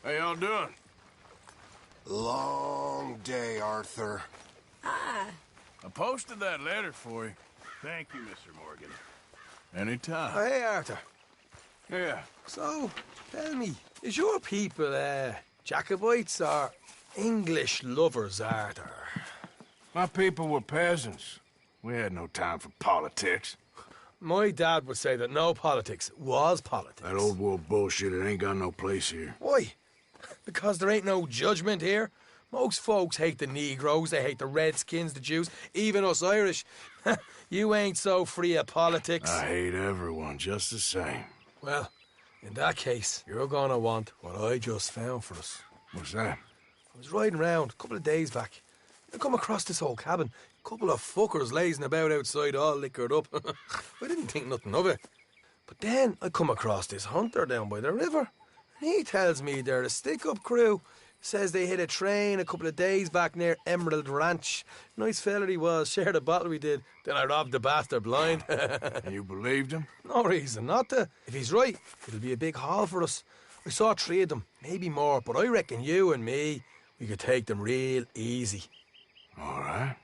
How y'all doing? Long day, Arthur. I posted that letter for you. Thank you, Mr. Morgan. Anytime. Oh, hey, Arthur. Yeah. So, tell me, is your people, Jacobites or English lovers, Arthur? My people were peasants. We had no time for politics. My dad would say that no politics was politics. That old world bullshit, it ain't got no place here. Why? Because there ain't no judgment here. Most folks hate the Negroes, they hate the Redskins, the Jews, even us Irish. You ain't so free of politics. I hate everyone just the same. Well, in that case, you're gonna want what I just found for us. What's that? I was riding around a couple of days back. I come across this old cabin. A couple of fuckers lazing about outside all liquored up. I didn't think nothing of it. But then I come across this hunter down by the river. And he tells me they're a stick-up crew. Says they hit a train a couple of days back near Emerald Ranch. Nice fella he was, shared a bottle we did. Then I robbed the bastard blind. You believed him? No reason not to. If he's right, it'll be a big haul for us. I saw 3 of them, maybe more, but I reckon you and me, we could take them real easy. All right.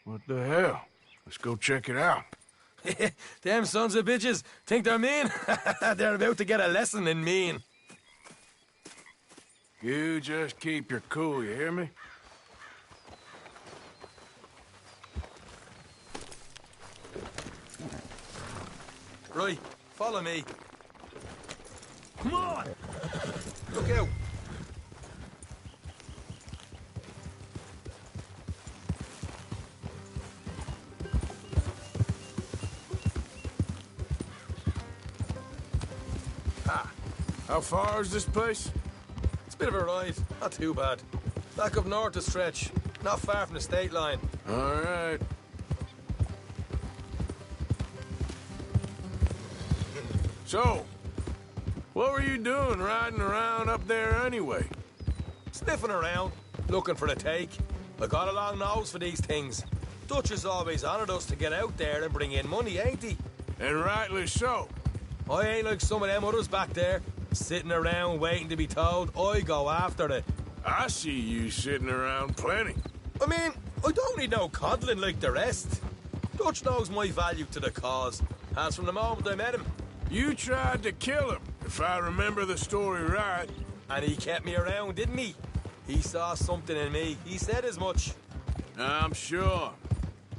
What the hell? Let's go check it out. Them sons of bitches think they're mean. They're about to get a lesson in mean. You just keep your cool, you hear me? Right, follow me. Come on! Look out! How far is this place? It's a bit of a ride, not too bad. Back up north a stretch, not far from the state line. All right. So, what were you doing riding around up there anyway? Sniffing around, looking for a take. I got a long nose for these things. Dutch has always honoured us to get out there and bring in money, ain't he? And rightly so. I ain't like some of them others back there, sitting around waiting to be told. I go after it. I see you sitting around plenty. I mean, I don't need no coddling like the rest. Dutch knows my value to the cause, as from the moment I met him. You tried to kill him, if I remember the story right. And he kept me around, didn't he? He saw something in me. He said as much. I'm sure.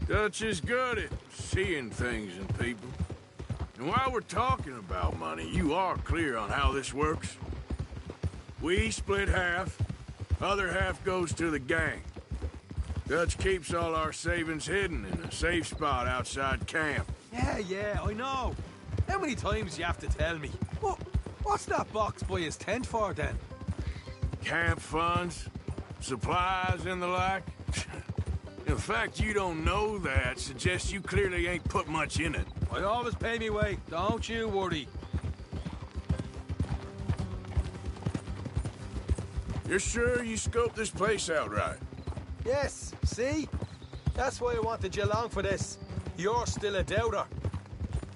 Dutch is good at seeing things in people. And while we're talking about money, you are clear on how this works. We split half, other half goes to the gang. Dutch keeps all our savings hidden in a safe spot outside camp. Yeah, I know. How many times you have to tell me? What's that box by his tent for then? Camp funds, supplies and the like. In fact, you don't know that suggests you clearly ain't put much in it. I always pay me way, don't you worry. You're sure you scoped this place out right? Yes, see? That's why I wanted you along for this. You're still a doubter.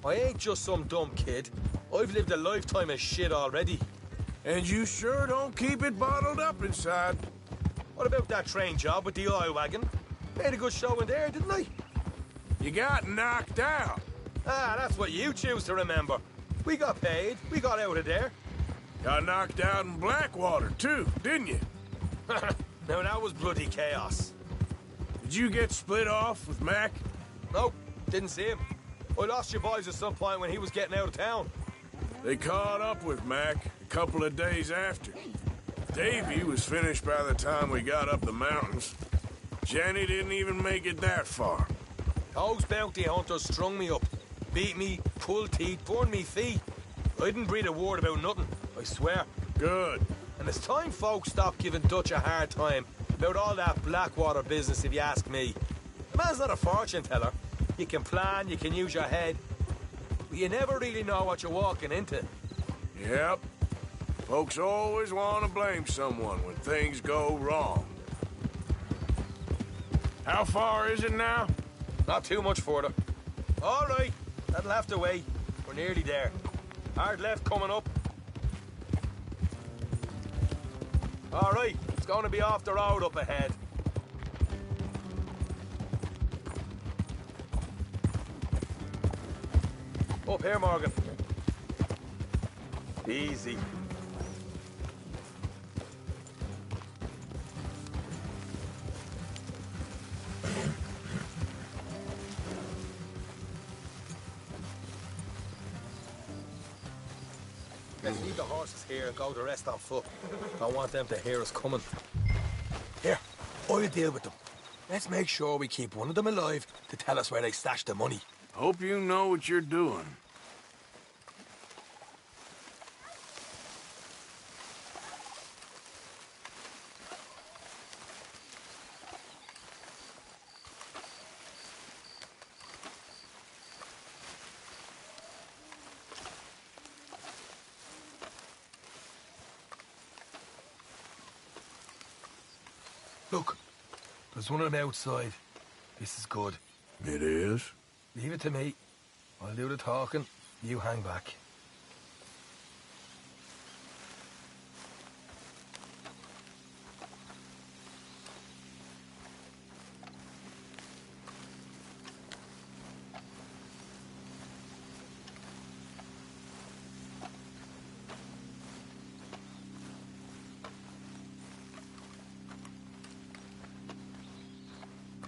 I ain't just some dumb kid. I've lived a lifetime of shit already. And you sure don't keep it bottled up inside. What about that train job with the oil wagon? Made a good show in there, didn't I? You got knocked out. Ah, that's what you choose to remember. We got paid. We got out of there. Got knocked out in Blackwater, too, didn't you? Now, that was bloody chaos. Did you get split off with Mac? Nope, didn't see him. I lost your boys at some point when he was getting out of town. They caught up with Mac a couple of days after. Davy was finished by the time we got up the mountains. Jenny didn't even make it that far. Those bounty hunters strung me up, beat me, pulled teeth, burned me feet. I didn't breathe a word about nothing, I swear. Good. And it's time folks stopped giving Dutch a hard time about all that Blackwater business, if you ask me. The man's not a fortune teller. You can plan, you can use your head, but you never really know what you're walking into. Yep. Folks always want to blame someone when things go wrong. How far is it now? Not too much further. All right, that'll have to wait. We're nearly there. Hard left coming up. All right, it's going to be off the road up ahead. Up here, Morgan. Easy. Let's leave the horses here and go the rest on foot. Don't want them to hear us coming. Here, I'll deal with them. Let's make sure we keep one of them alive to tell us where they stashed the money. Hope you know what you're doing. Look, there's one of them outside. This is good. It is? Leave it to me. I'll do the talking. You hang back.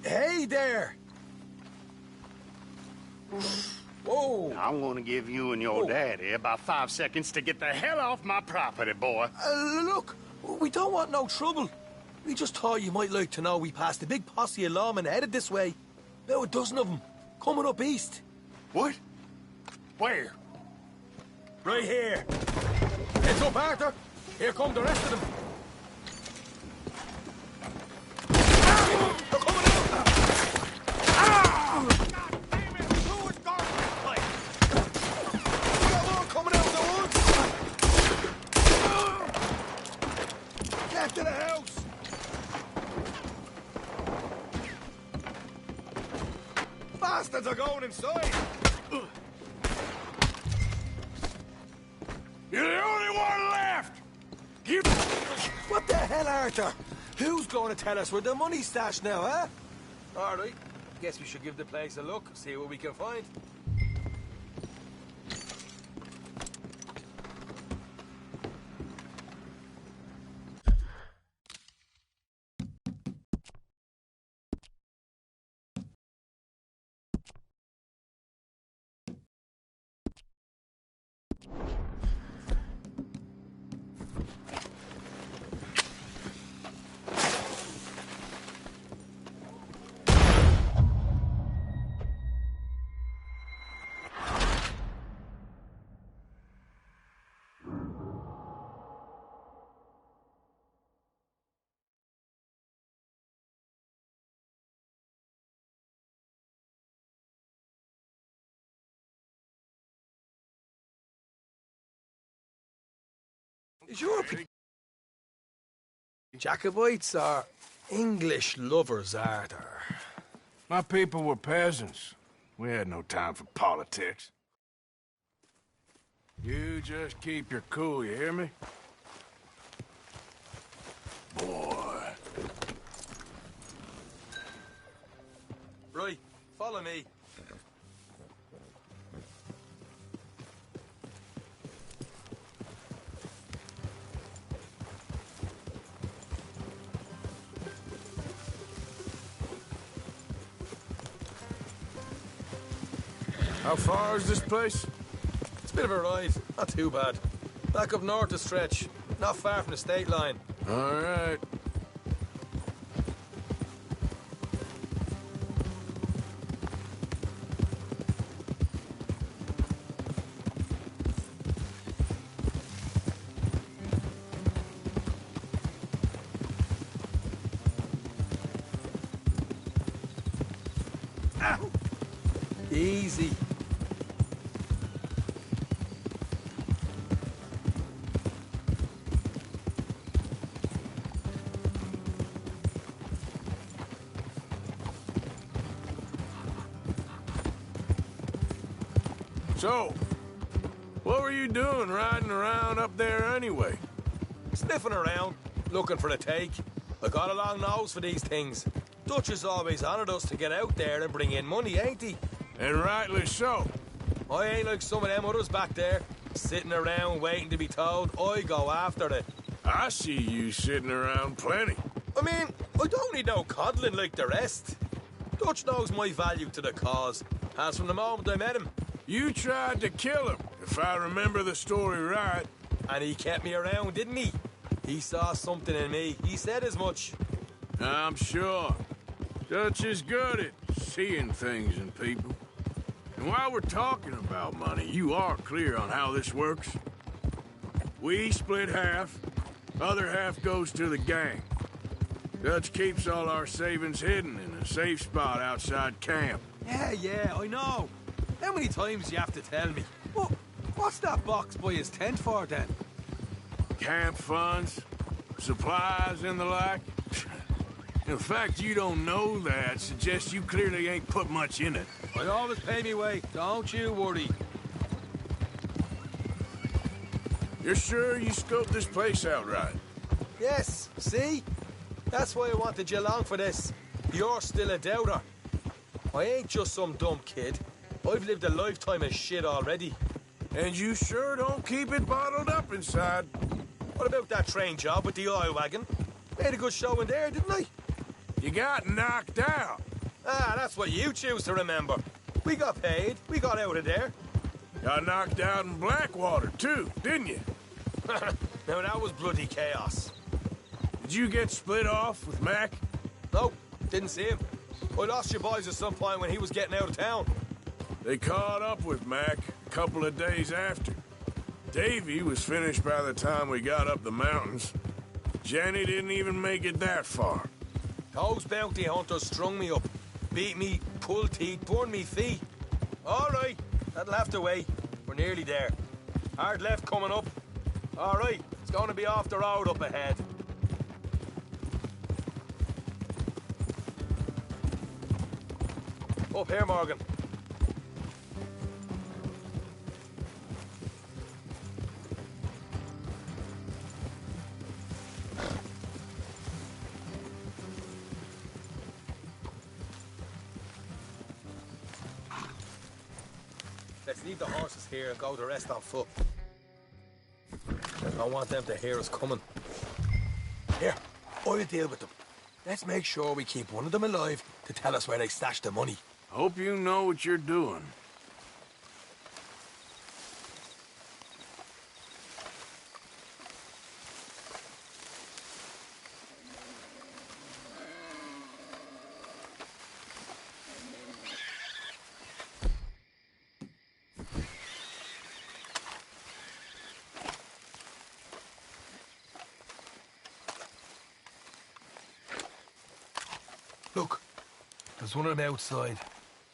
Hey there! Whoa! I'm gonna give you and your daddy about 5 seconds to get the hell off my property, boy. Look, we don't want no trouble. We just thought you might like to know we passed a big posse of lawmen headed this way. About a dozen of them, coming up east. What? Where? Right here. Heads up, Arthur. Here come the rest of them. They're coming out! Coming out of the woods! Get to the house! Bastards are going inside! You're the only one left! You... What the hell, Arthur? Who's going to tell us where the money's stashed now, huh? All right. Guess we should give the place a look, see what we can find. European Jacobites are English lovers, Arthur. My people were peasants. We had no time for politics. You just keep your cool, you hear me? Boy. Right, follow me. How far is this place? It's a bit of a ride, not too bad. Back up north a stretch, not far from the state line. All right. Easy. So, what were you doing riding around up there anyway? Sniffing around. looking for a take. I got a long nose for these things. Dutch has always honoured us to get out there and bring in money, ain't he? And rightly so. I ain't like some of them others back there, sitting around waiting to be told. I go after it. I see you sitting around plenty. I mean, I don't need no coddling like the rest. Dutch knows my value to the cause, as from the moment I met him. You tried to kill him, if I remember the story right. And he kept me around, didn't he? He saw something in me. He said as much. I'm sure. Dutch is good at seeing things in people. And while we're talking about money, you are clear on how this works? We split half, other half goes to the gang. Dutch keeps all our savings hidden in a safe spot outside camp. Yeah, I know. How many times do you have to tell me? What's that box by his tent for, then? Camp funds, supplies, and the like. The fact you don't know that suggests you clearly ain't put much in it. I always pay me way, don't you worry. You're sure you scoped this place out right? Yes, see? That's why I wanted you along for this. You're still a doubter. I ain't just some dumb kid. I've lived a lifetime of shit already. And you sure don't keep it bottled up inside. What about that train job with the oil wagon? Made a good show in there, didn't I? You got knocked out. Ah, that's what you choose to remember. We got paid. We got out of there. Got knocked out in Blackwater, too, didn't you? Now, that was bloody chaos. Did you get split off with Mac? No, didn't see him. I lost your boys at some point when he was getting out of town. They caught up with Mac a couple of days after. Davy was finished by the time we got up the mountains. Jenny didn't even make it that far. Those bounty hunters strung me up, beat me, pulled teeth, burned me feet. All right, that'll have to wait. We're nearly there. Hard left coming up. All right, it's going to be off the road up ahead. Up here, Morgan. Let's leave the horses here and go the rest on foot. I don't want them to hear us coming. Here, I'll deal with them. Let's make sure we keep one of them alive to tell us where they stashed the money. Hope you know what you're doing. Look, there's one of them outside.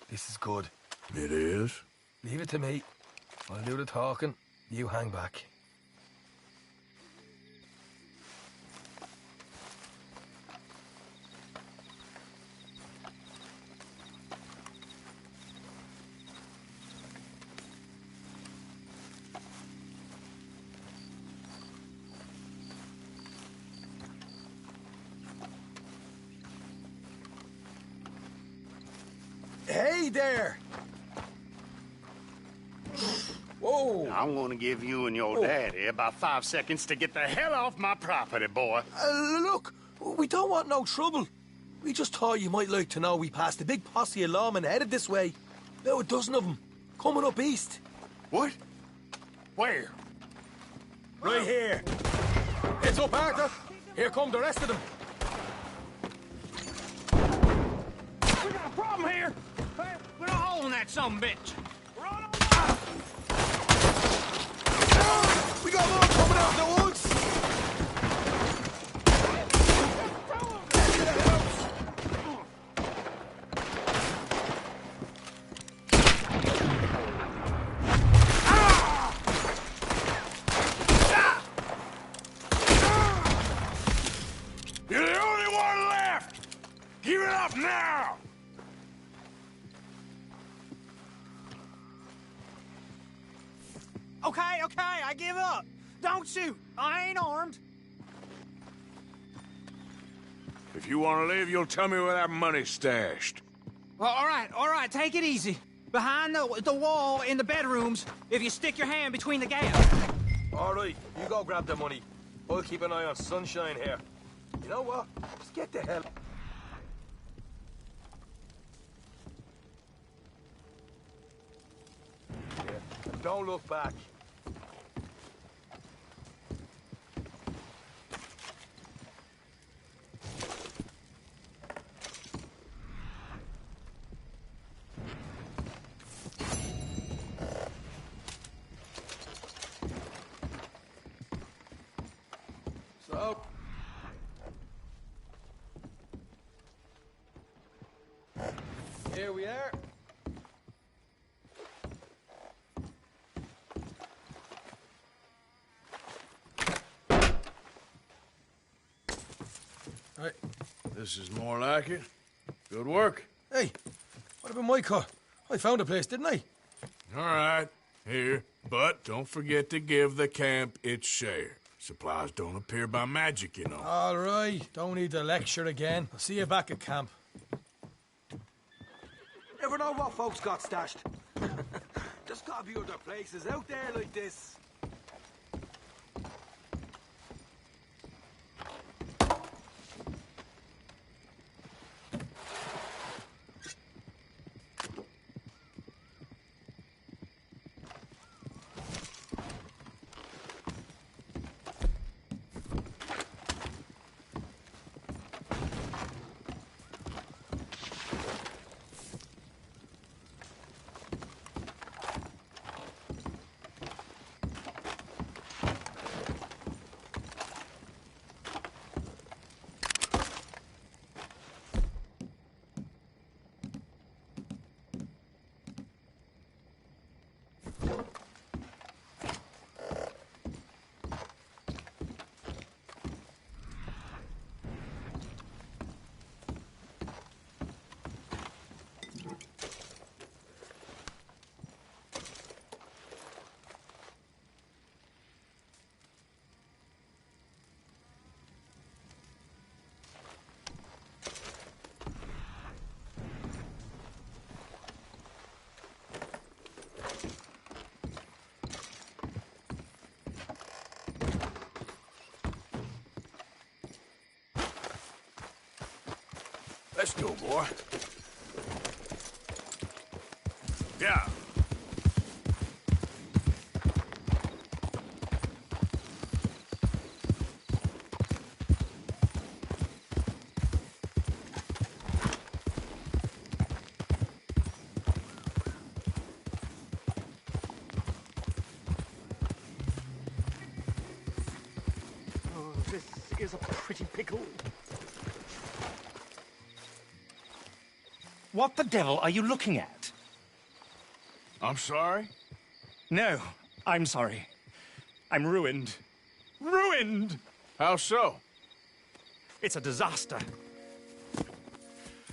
This is good. It is? Leave it to me. I'll do the talking. You hang back. Hey there! Whoa! I'm gonna give you and your daddy about 5 seconds to get the hell off my property, boy. Look, we don't want no trouble. We just thought you might like to know we passed a big posse of lawmen headed this way. About a dozen of them, coming up east. What? Where? Right here. Heads up, Arthur. Here come the rest of them. We got a problem here. Hey, put a hole in that sumbitch. We're on our We got more coming out of the woods. You're the only one left! Give it up now! Okay, I give up. Don't shoot. I ain't armed. If you want to live, you'll tell me where that money's stashed. Well, all right, take it easy. Behind the wall in the bedrooms, if you stick your hand between the gaps. All right, you go grab the money. I'll keep an eye on Sunshine here. You know what? Just get the hell... Yeah, don't look back. So... here we are. Right. This is more like it. Good work. Hey, what about my car? I found a place, didn't I? All right. Here. But don't forget to give the camp its share. Supplies don't appear by magic, you know. All right, don't need to lecture again. I'll see you back at camp. Never know what folks got stashed. There's gotta be other places out there like this. Let's go, boy. Yeah. Oh, this is a pretty pickle. What the devil are you looking at? I'm sorry? No, I'm sorry. I'm ruined. Ruined! How so? It's a disaster.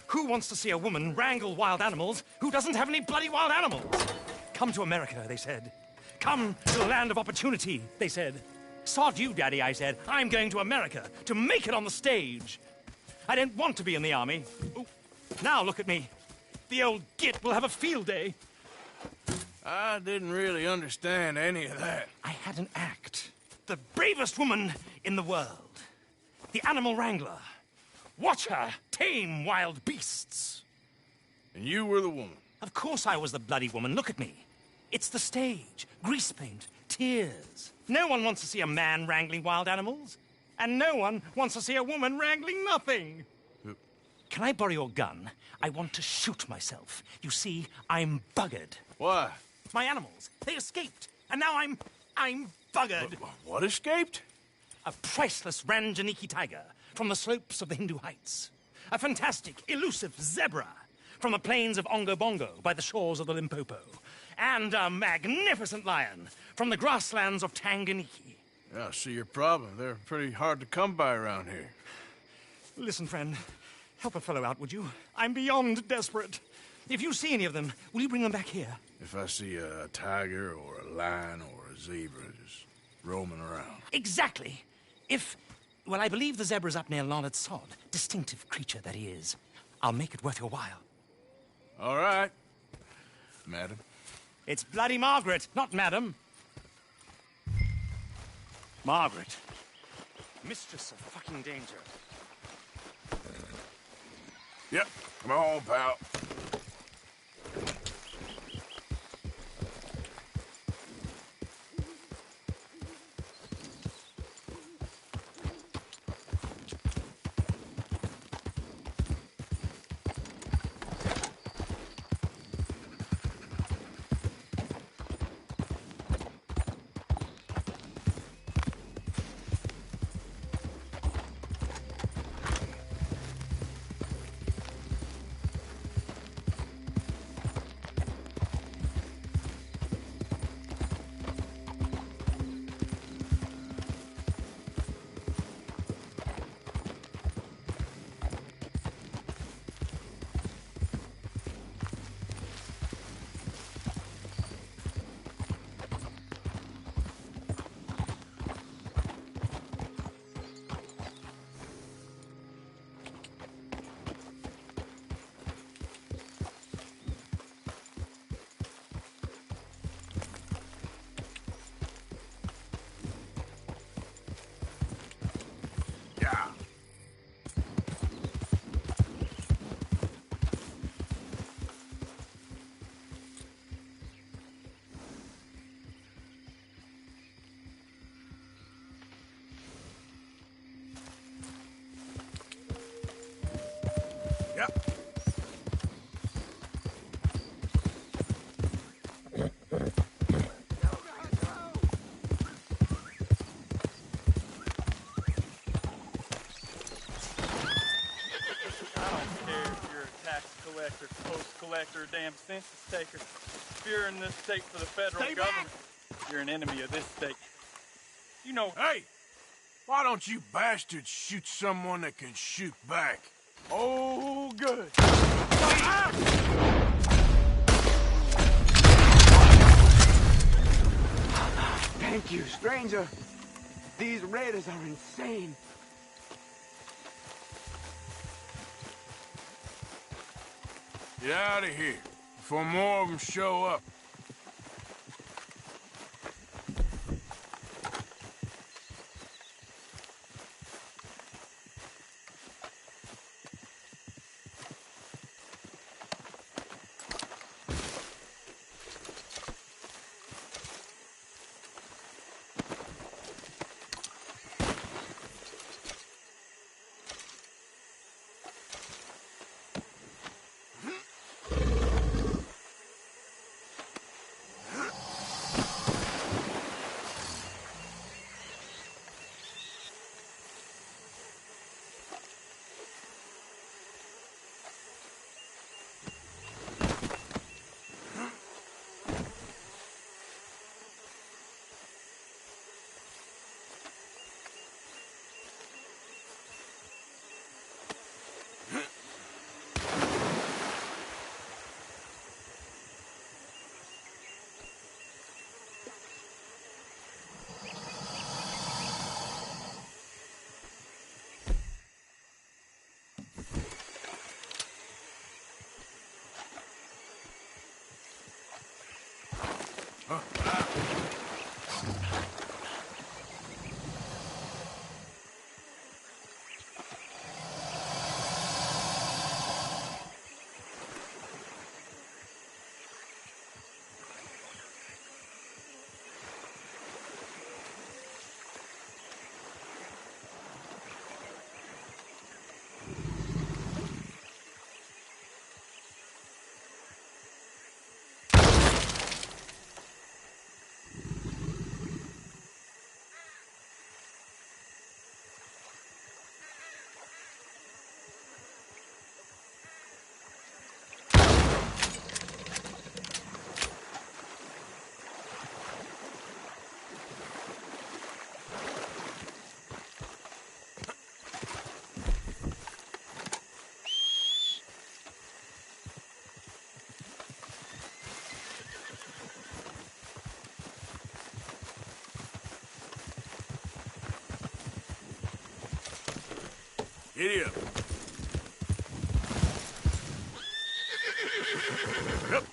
Who wants to see a woman wrangle wild animals who doesn't have any bloody wild animals? Come to America, they said. Come to the land of opportunity, they said. Sod you, Daddy, I said. I'm going to America to make it on the stage. I don't want to be in the army. Ooh. Now look at me. The old git will have a field day. I didn't really understand any of that. I had an act. The bravest woman in the world. The animal wrangler. Watch her tame wild beasts. And you were the woman. Of course I was the bloody woman. Look at me. It's the stage. Grease paint. Tears. No one wants to see a man wrangling wild animals. And no one wants to see a woman wrangling nothing. Can I borrow your gun? I want to shoot myself. You see, I'm buggered. Why? My animals, they escaped. And now I'm buggered. What escaped? A priceless Ranjaniki tiger from the slopes of the Hindu Heights. A fantastic, elusive zebra from the plains of Ongo Bongo by the shores of the Limpopo. And a magnificent lion from the grasslands of Tanganyika. Yeah, I see your problem. They're pretty hard to come by around here. Listen, friend. Help a fellow out, would you? I'm beyond desperate. If you see any of them, will you bring them back here? If I see a tiger or a lion or a zebra just roaming around. Exactly. If Well, I believe the zebra's up near Larned Sod. Distinctive creature that he is. I'll make it worth your while. All right, madam. It's bloody Margaret, not madam. Margaret. Mistress of fucking danger. Yep, come on, pal. Yeah. Yep. Collector, post collector, damn census taker. If you're in this state for the federal Stay government, you're an enemy of this state. You know, Hey, why don't you bastards shoot someone that can shoot back? oh, good. Thank you, stranger. These raiders are insane. Get out of here before more of them show up. Giddy up. Yep.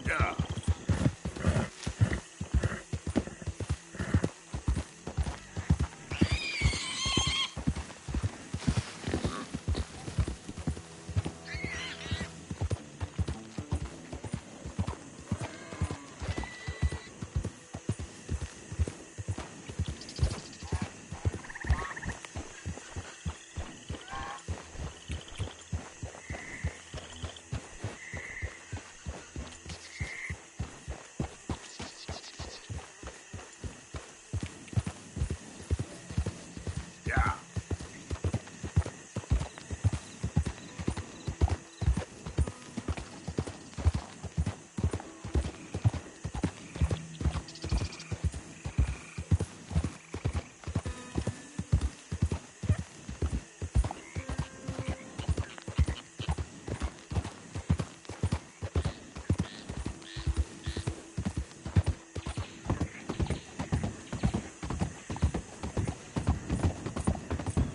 Yeah. Yeah.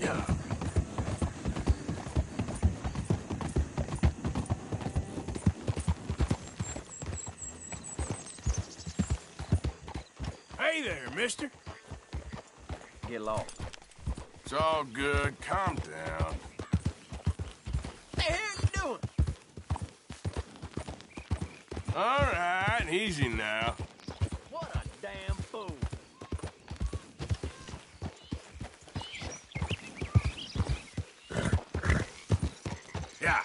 Yeah. Hey there, mister. Get lost. It's all good. Calm down. Hey, how you doing? All right, easy now. What a damn fool. Yeah.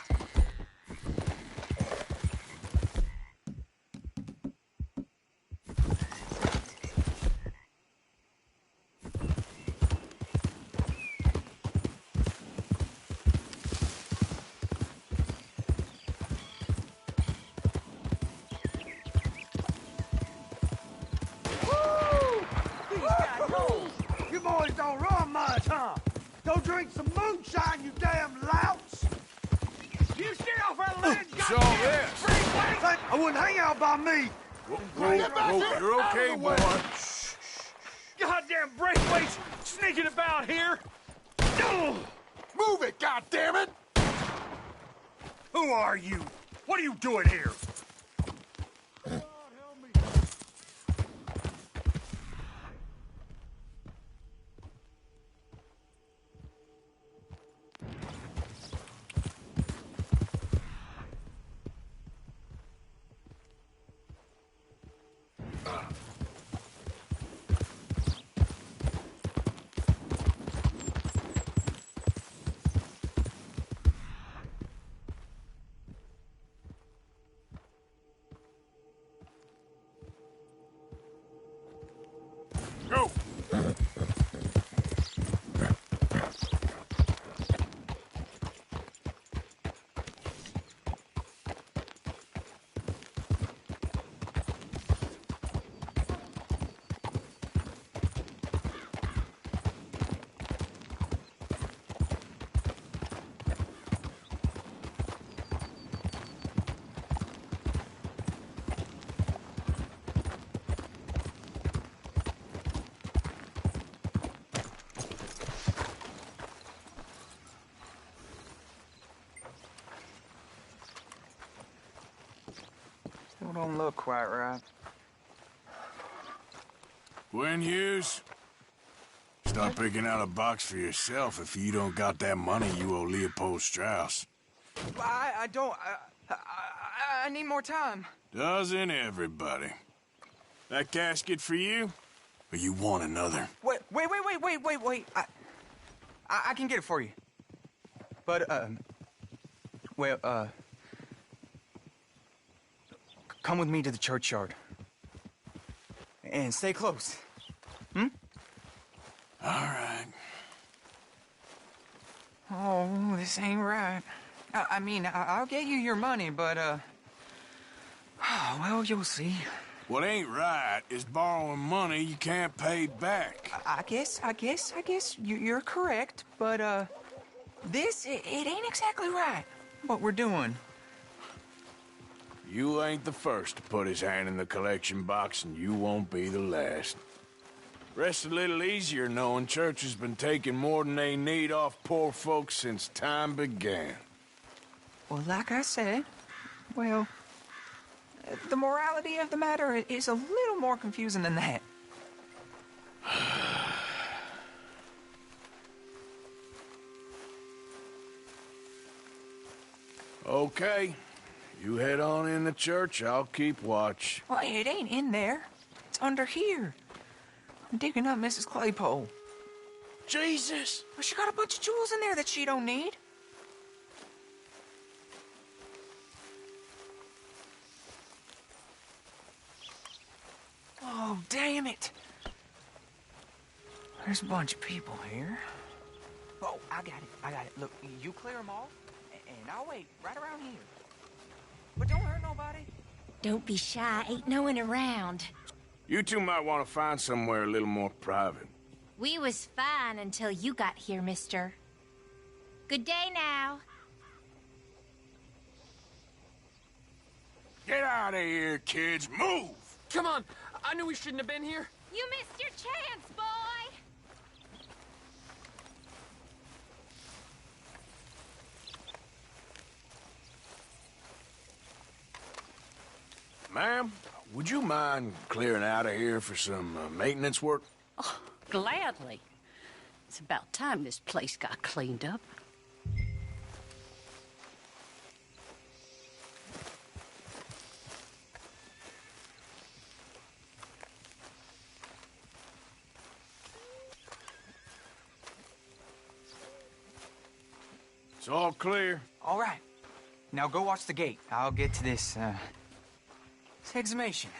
These guys know. You boys don't run much, huh? Go drink some moonshine, you damn louts. You stay off that land, What's all this? I wouldn't hang out by me. Whoa, you're okay, boy. Goddamn Braithwaite's sneaking about here. Ugh. Move it, goddammit! Who are you? What are you doing here? Go. Still don't look quite right. Gwen Hughes, start picking out a box for yourself if you don't got that money you owe Leopold Strauss. I don't. I need more time. Doesn't everybody? That casket for you? Or you want another? Wait. I can get it for you. But, well, come with me to the churchyard. And stay close. Hmm? All right. Oh, this ain't right. I mean, I'll get you your money, but, well, you'll see. What ain't right is borrowing money you can't pay back. I guess you're correct, but, it ain't exactly right, what we're doing. You ain't the first to put his hand in the collection box, and you won't be the last. Rests a little easier knowing church has been taking more than they need off poor folks since time began. Well, like I said, well, the morality of the matter is a little more confusing than that. Okay. You head on in the church, I'll keep watch. Well, it ain't in there. It's under here. I'm digging up Mrs. Claypole. Jesus! Well, she got a bunch of jewels in there that she don't need. Oh, damn it. There's a bunch of people here. Oh, I got it. Look, you clear them all, and I'll wait right around here. But don't hurt nobody. Don't be shy, ain't no one around. You two might want to find somewhere a little more private. We was fine until you got here, mister. Good day now. Get out of here, kids. Move! Come on! I knew we shouldn't have been here. You missed your chance, boy! Ma'am, would you mind clearing out of here for some maintenance work? Oh, gladly. It's about time this place got cleaned up. It's all clear. All right. Now go watch the gate. I'll get to this exhumation.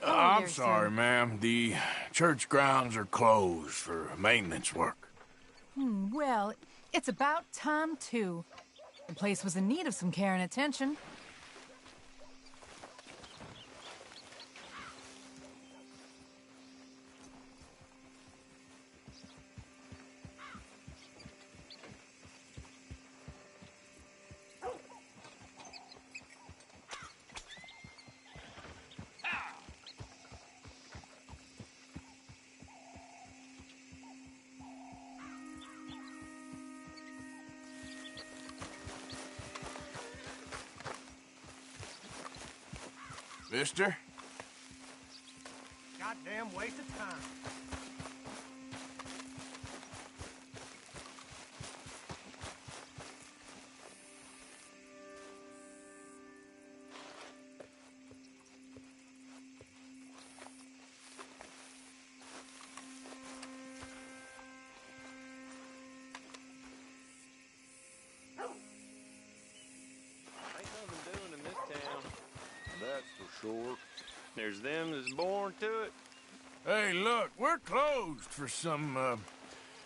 I'm sorry, ma'am. The church grounds are closed for maintenance work. Well, it's about time, too. The place was in need of some care and attention. Mister? Goddamn waste of time. Ain't nothing doing in this town. That's for sure. There's them that's born to it. Hey, look, we're closed for some,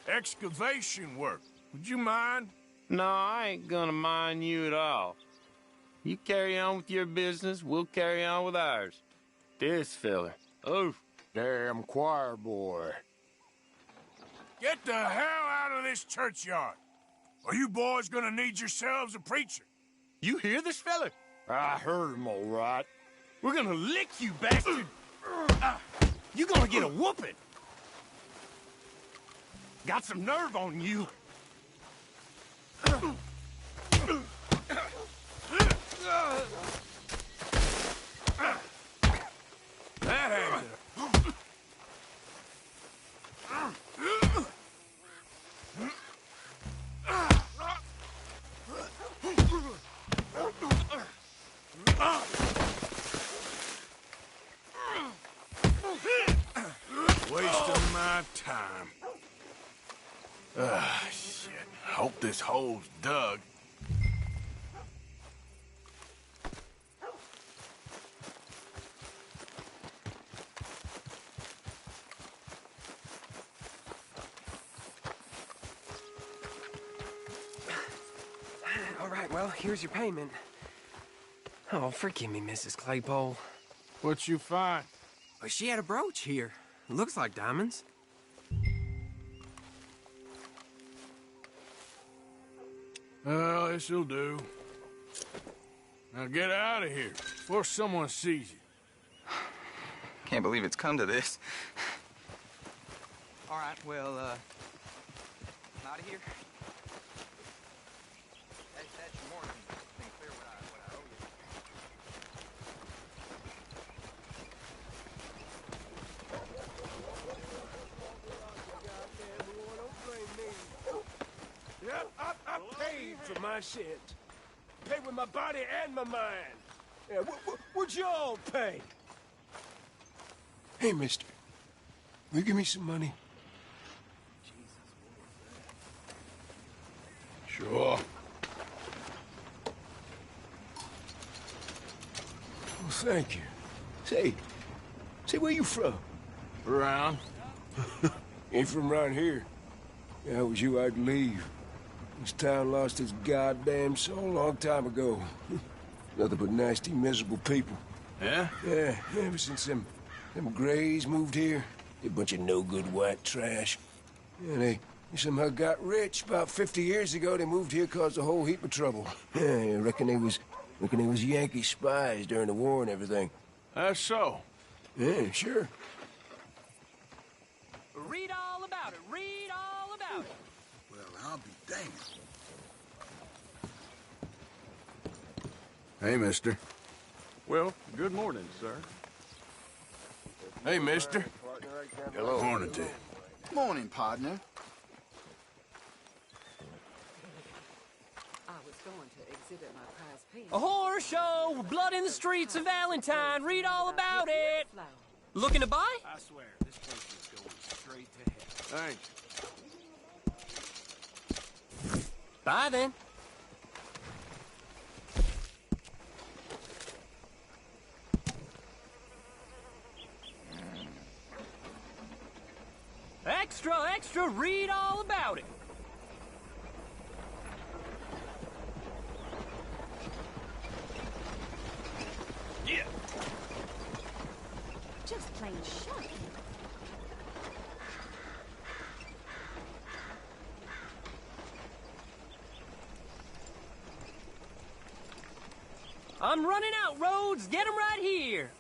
excavation work. Would you mind? No, I ain't gonna mind you at all. You carry on with your business, we'll carry on with ours. This fella. Oh, Damn choir boy. Get the hell out of this churchyard. Or you boys gonna need yourselves a preacher. you hear this fella? I heard him all right. We're gonna lick you, bastard! You gonna get a whooping! Got some nerve on you! That had to... my time. Shit. Hope this hole's dug. All right, well, here's your payment. Oh, forgive me, Mrs. Claypole. What you find? Well, she had a brooch here. Looks like diamonds. Well, this'll do. Now get out of here before someone sees you. Can't believe it's come to this. All right, well, I'm out of here. That's your morning. Think clear what I owe you. Yep, I paid for my shit. Paid with my body and my mind. Yeah, what'd y'all pay? Hey, mister. Will you give me some money? Sure. Well, thank you. Say, where you from? Around. Ain't from around here. If I was you, I'd leave. This town lost its goddamn soul a long time ago. Nothing but nasty, miserable people. Yeah? Yeah, ever since them Grays moved here, they a bunch of no-good white trash. Yeah, they somehow got rich. About 50 years ago, they moved here, caused a whole heap of trouble. Yeah, I reckon they was Yankee spies during the war and everything. That's so. Yeah, sure. Read all about it. Read all about it. Well, I'll be damned. Hey, mister. Well, good morning, sir. Hey, mister. Hello. Morning to you. Morning, partner. I was going to exhibit my prize piece. A horror show, blood in the streets of Valentine. Read all about it. Looking to buy? I swear, this place is going straight to hell. Thanks. Bye, then. Extra, extra, read all about it. Yeah. Just plain shocking. I'm running out, Rhodes. Get 'em right here.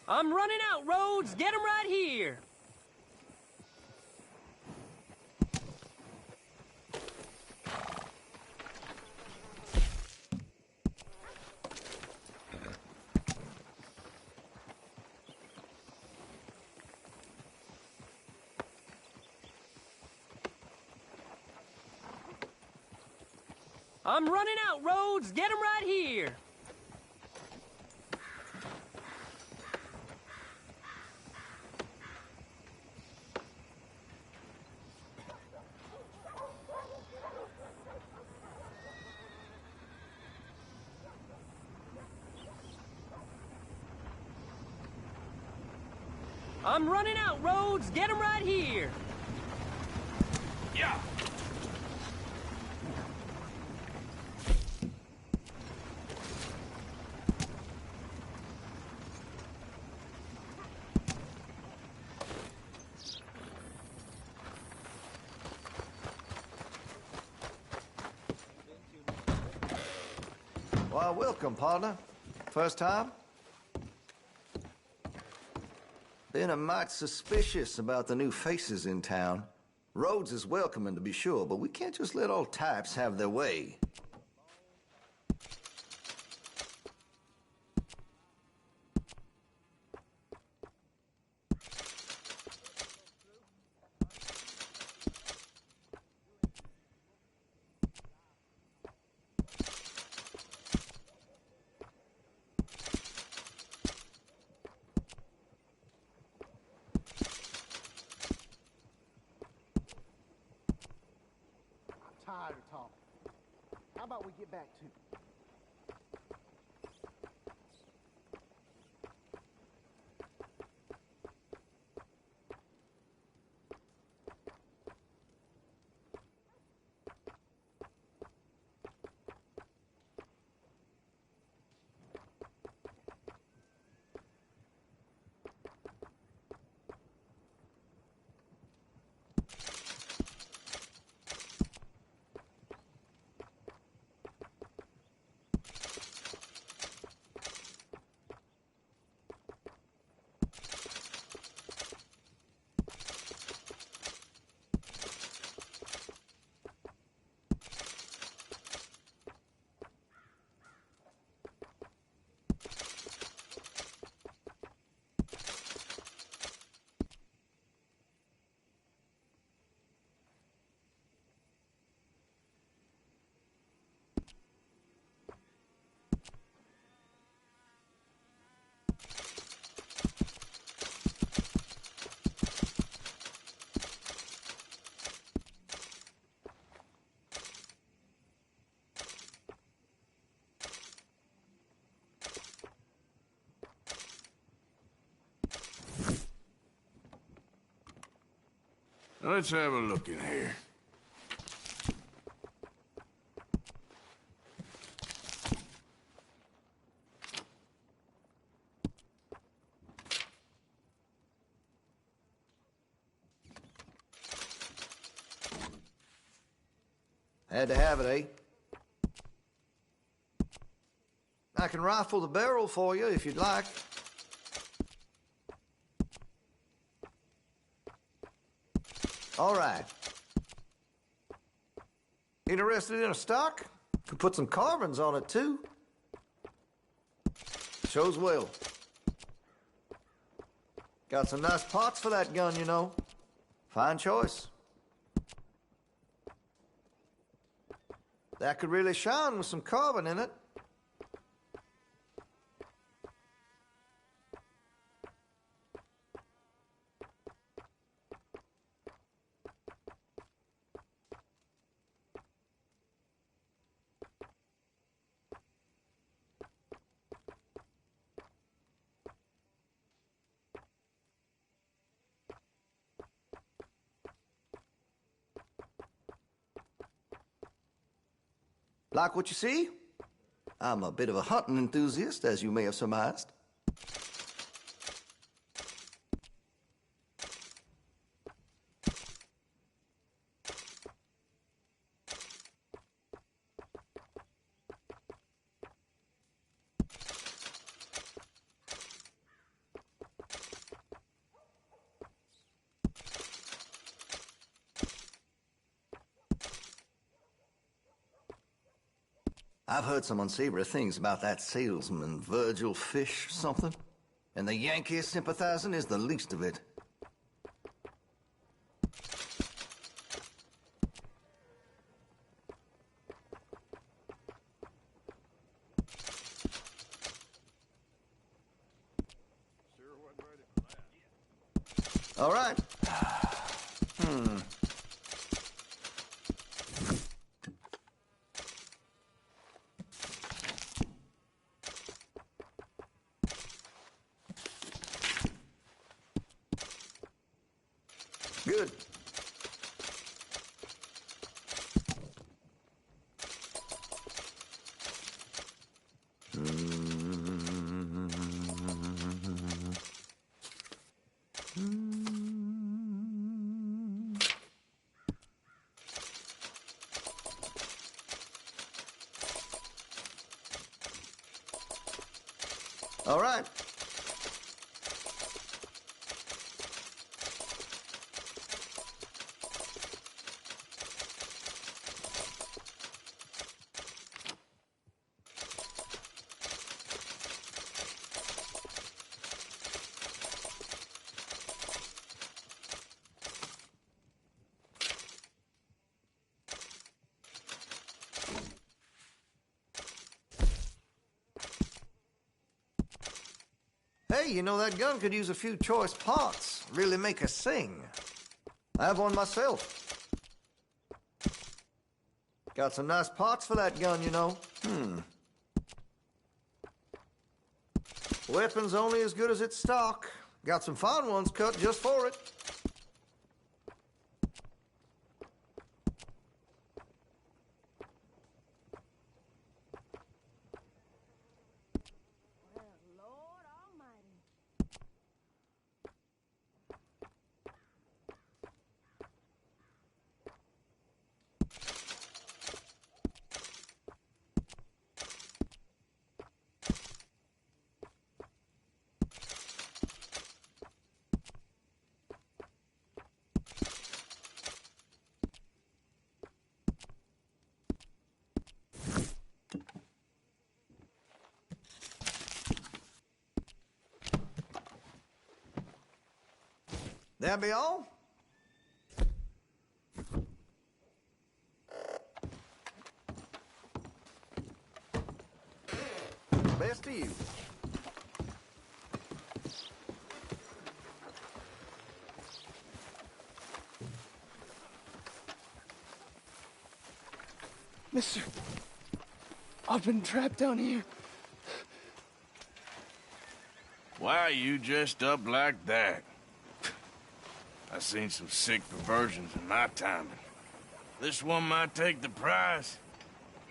I'm running out, Rhodes. Get 'em right here. I'm running out, Rhodes. Get 'em right here. I'm running out, Rhodes. Get 'em right here. Yeah. Well, welcome, partner. First time? Been a mite suspicious about the new faces in town. Rhodes is welcoming, to be sure, but we can't just let old types have their way. thought we'd get back to. Let's have a look in here. Had to have it, eh? I can rifle the barrel for you if you'd like. All right. Interested in a stock? Could put some carbons on it, too. Shows well. Got some nice pots for that gun, you know. Fine choice. That could really shine with some carbon in it. Like what you see? I'm a bit of a hunting enthusiast, as you may have surmised. I've heard some unsavory things about that salesman, Virgil Fish something. And the Yankee sympathizing is the least of it. All right. Good. All right. Hey, you know, that gun could use a few choice parts. Really make us sing. I have one myself. Got some nice parts for that gun, you know. Weapon's only as good as its stock. Got some fine ones cut just for it. That be all? Best of you. Mister, I've been trapped down here. Why are you dressed up like that? I've seen some sick perversions in my time. This one might take the prize.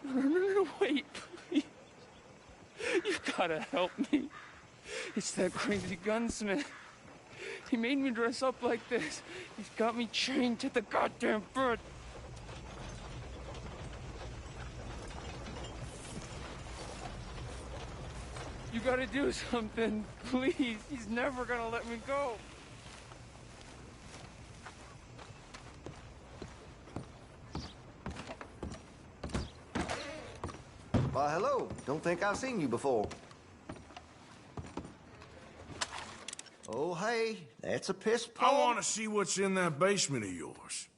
No, wait, please. You've gotta help me. It's that crazy gunsmith. He made me dress up like this. He's got me chained to the goddamn bed. You gotta do something, please. He's never gonna let me go. Why, hello. Don't think I've seen you before. Oh, hey, that's a piss I want to see what's in that basement of yours.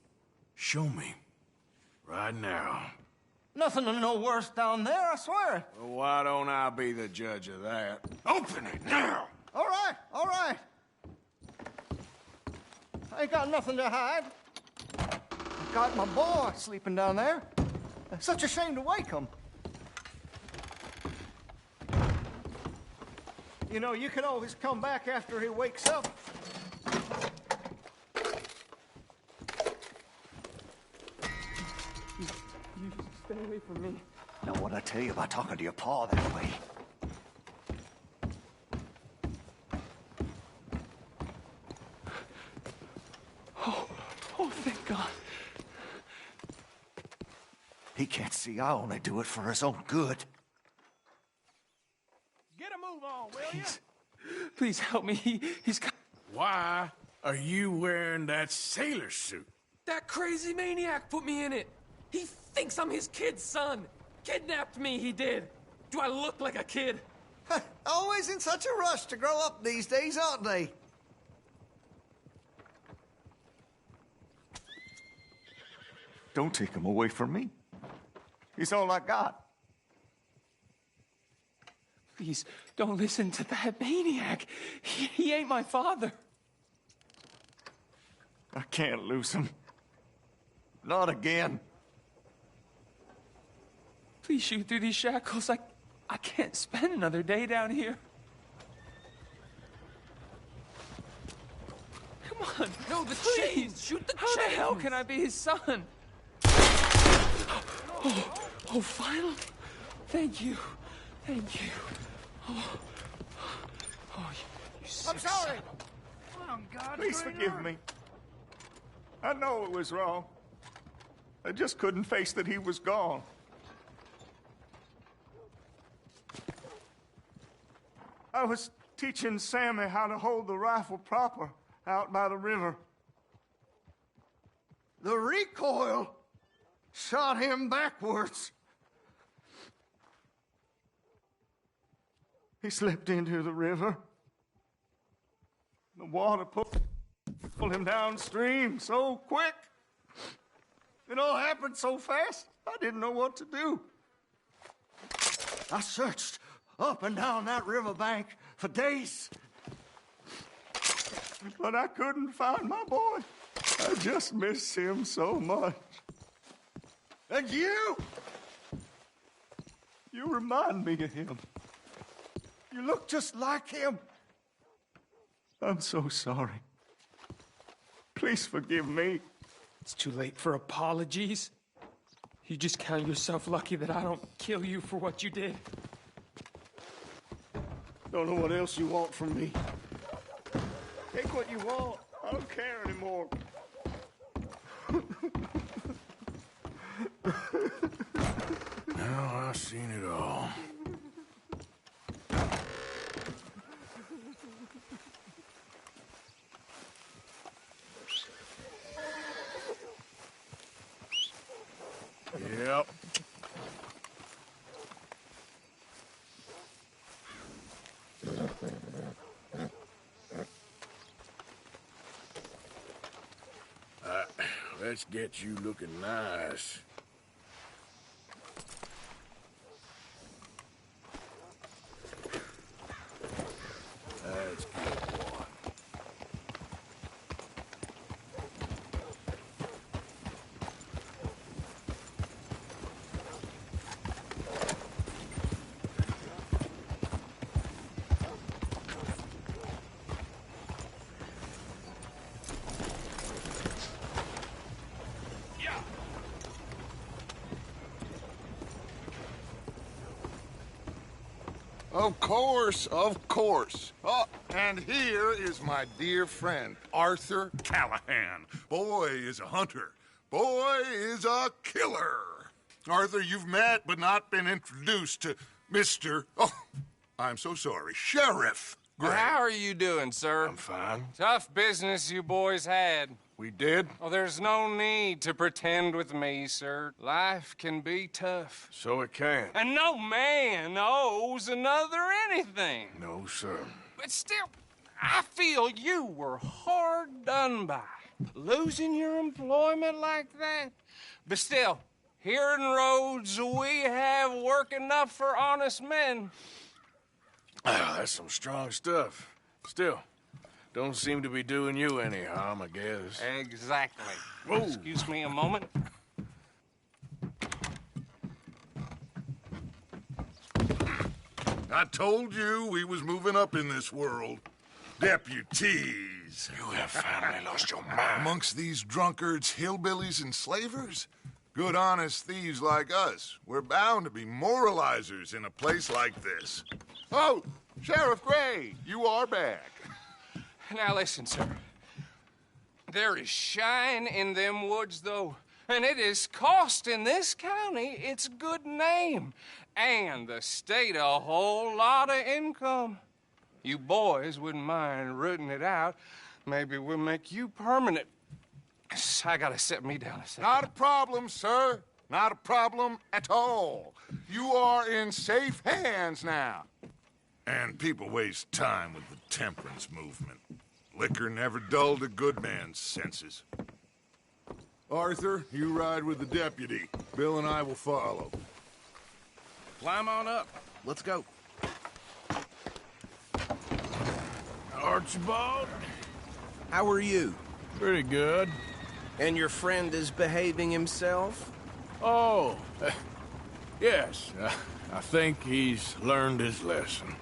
Show me. Right now. Nothing no worse down there, I swear. Well, why don't I be the judge of that? Open it now! All right, all right. I ain't got nothing to hide. I got my boy sleeping down there. Such a shame to wake him. You know, you can always come back after he wakes up. You just stay away from me. Now, what'd I tell you about talking to your pa that way? Oh, thank God. He can't see I only do it for his own good. Get a move on, will you? Please help me. He's... Why are you wearing that sailor suit? That crazy maniac put me in it. He thinks I'm his kid's son. Kidnapped me, he did. Do I look like a kid? Always in such a rush to grow up these days, aren't they? Don't take him away from me. He's all I got. Please, don't listen to that maniac. He ain't my father. I can't lose him. Not again. Please shoot through these shackles. I can't spend another day down here. Come on. No, the please. chains. Shoot the How chains. the hell can I be his son? Oh, finally. Thank you. Thank you. Oh, you sick I'm sorry. son. Oh, God, Please forgive me. I know it was wrong. I just couldn't face that he was gone. I was teaching Sammy how to hold the rifle proper out by the river. The recoil shot him backwards. He slipped into the river. The water pulled him downstream so quick. It all happened so fast, I didn't know what to do. I searched up and down that riverbank for days. But I couldn't find my boy. I just miss him so much. And you? You remind me of him. You look just like him. I'm so sorry. Please forgive me. It's too late for apologies. You just count yourself lucky that I don't kill you for what you did. Don't know what else you want from me. Take what you want. I don't care anymore. Now I've seen it all. Yep. Let's get you looking nice. That's good, boy. Of course, of course. Oh, and here is my dear friend, Arthur Callahan. Boy is a hunter. Boy is a killer. Arthur, you've met but not been introduced to Mr. Oh, I'm so sorry, Sheriff Gray. How are you doing, sir? I'm fine. Tough business you boys had. We did? Oh, there's no need to pretend with me, sir. Life can be tough. So it can. And no man owes another anything. No, sir. But still, I feel you were hard done by. Losing your employment like that. But still, here in Rhodes, we have work enough for honest men. Oh, that's some strong stuff. Still, don't seem to be doing you any harm, I guess. Exactly. Whoa. Excuse me a moment. I told you we was moving up in this world. Deputies. You have finally lost your mind. Amongst these drunkards, hillbillies, and slavers? Good, honest thieves like us. We're bound to be moralizers in a place like this. Oh, Sheriff Gray, you are back. Now listen, sir. There is shine in them woods, though, and it is costing this county its good name and the state a whole lot of income. You boys wouldn't mind rooting it out. Maybe we'll make you permanent. I gotta sit me down a second. Not a problem, sir. Not a problem at all. You are in safe hands now. And people waste time with the temperance movement. Liquor never dulled a good man's senses. Arthur, you ride with the deputy. Bill and I will follow. Climb on up. Let's go. Archibald? How are you? Pretty good. And your friend is behaving himself? Oh, yes. I think he's learned his lesson.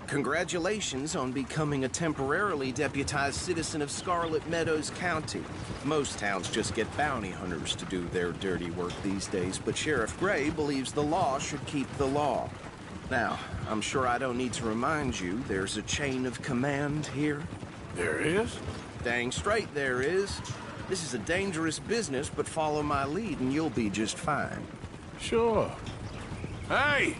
Congratulations on becoming a temporarily deputized citizen of Scarlet Meadows County. Most towns just get bounty hunters to do their dirty work these days, but Sheriff Gray believes the law should keep the law. Now, I'm sure I don't need to remind you there's a chain of command here. There is? Dang straight there is. This is a dangerous business, but follow my lead and you'll be just fine. Sure. Hey!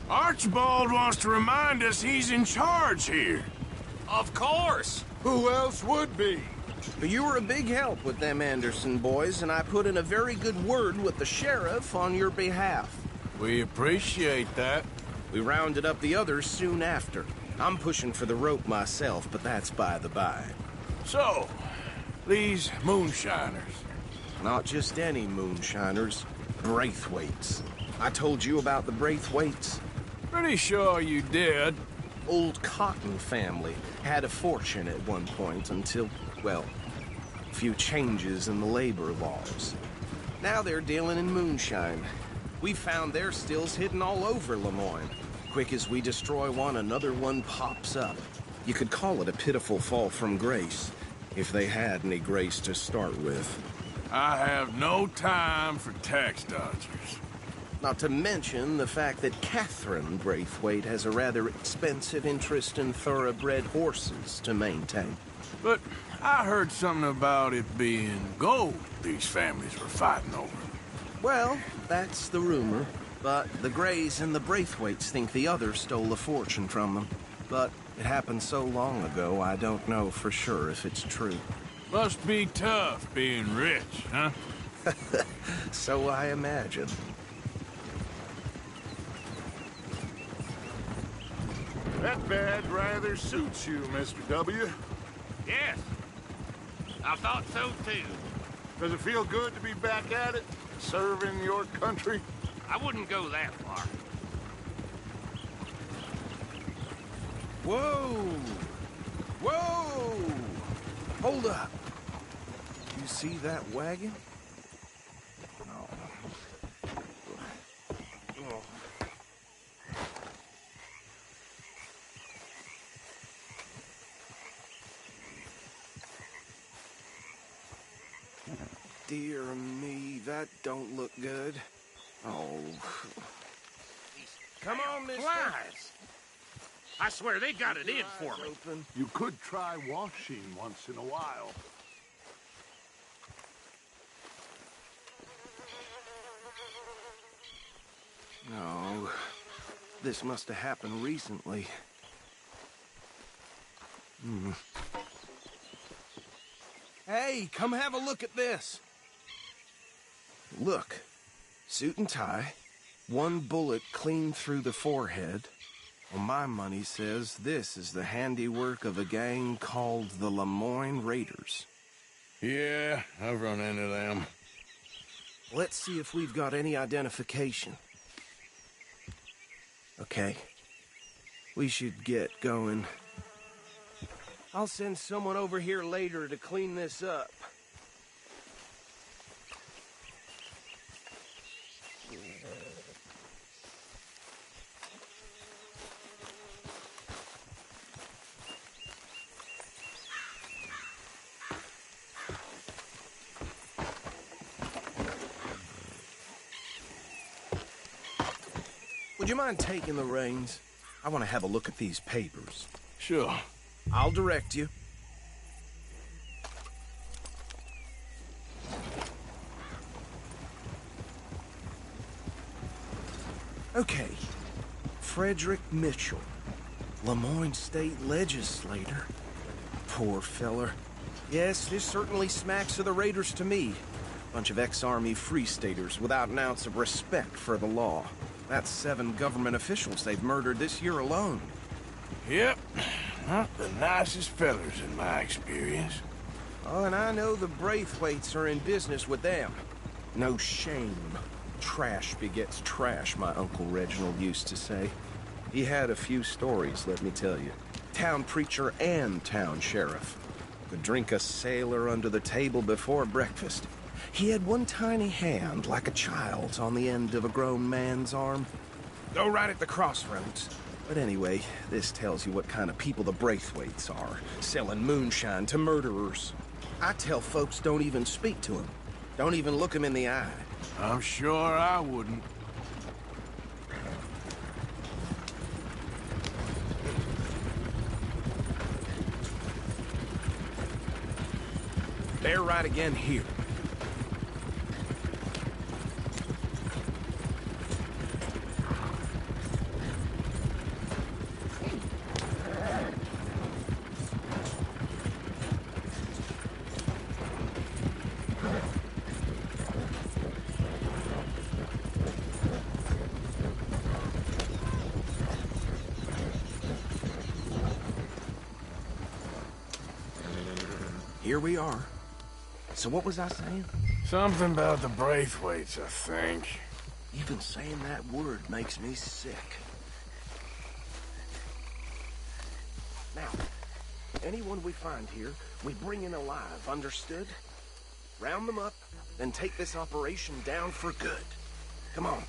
Archibald wants to remind us he's in charge here. Of course! Who else would be? You were a big help with them Anderson boys, and I put in a very good word with the sheriff on your behalf. We appreciate that. We rounded up the others soon after. I'm pushing for the rope myself, but that's by the by. So, these moonshiners. Not just any moonshiners. Braithwaites. I told you about the Braithwaites? Pretty sure you did. Old Cotton family had a fortune at one point until, well, a few changes in the labor laws. Now they're dealing in moonshine. We found their stills hidden all over Lemoyne. Quick as we destroy one, another one pops up. You could call it a pitiful fall from grace, if they had any grace to start with. I have no time for tax dodgers. Not to mention the fact that Catherine Braithwaite has a rather expensive interest in thoroughbred horses to maintain. But I heard something about it being gold these families were fighting over. Well, that's the rumor. But the Greys and the Braithwaites think the others stole a fortune from them. But it happened so long ago, I don't know for sure if it's true. Must be tough being rich, huh? So I imagine. That badge rather suits you, Mr. W. Yes. I thought so, too. Does it feel good to be back at it, serving your country? I wouldn't go that far. Whoa! Whoa! Hold up. You see that wagon? Oh. Oh. Dear me, that don't look good. Oh. Come on, mister. Flies! I swear they got it in for me. You could try washing once in a while. No. This must have happened recently. Hey, come have a look at this. Look. Suit and tie. One bullet clean through the forehead. Well, my money says this is the handiwork of a gang called the Lemoyne Raiders. Yeah, I've run into them. Let's see if we've got any identification. Okay. We should get going. I'll send someone over here later to clean this up. Would you mind taking the reins? I want to have a look at these papers. Sure. I'll direct you. Okay. Frederick Mitchell, Lemoyne State Legislator. Poor feller. Yes, this certainly smacks of the Raiders to me. Bunch of ex-Army Free Staters without an ounce of respect for the law. That's 7 government officials they've murdered this year alone. Yep. Not the nicest fellers in my experience. Oh, and I know the Braithwaites are in business with them. No shame. Trash begets trash, my Uncle Reginald used to say. He had a few stories, let me tell you. Town preacher and town sheriff. Could drink a sailor under the table before breakfast. He had one tiny hand, like a child's, on the end of a grown man's arm. Go right at the crossroads. But anyway, this tells you what kind of people the Braithwaites are, selling moonshine to murderers. I tell folks don't even speak to them. Don't even look them in the eye. I'm sure I wouldn't. They're right again here. Here we are. So what was I saying? Something about the Braithwaites, I think. Even saying that word makes me sick. Now, anyone we find here, we bring in alive, understood? Round them up, then take this operation down for good. Come on.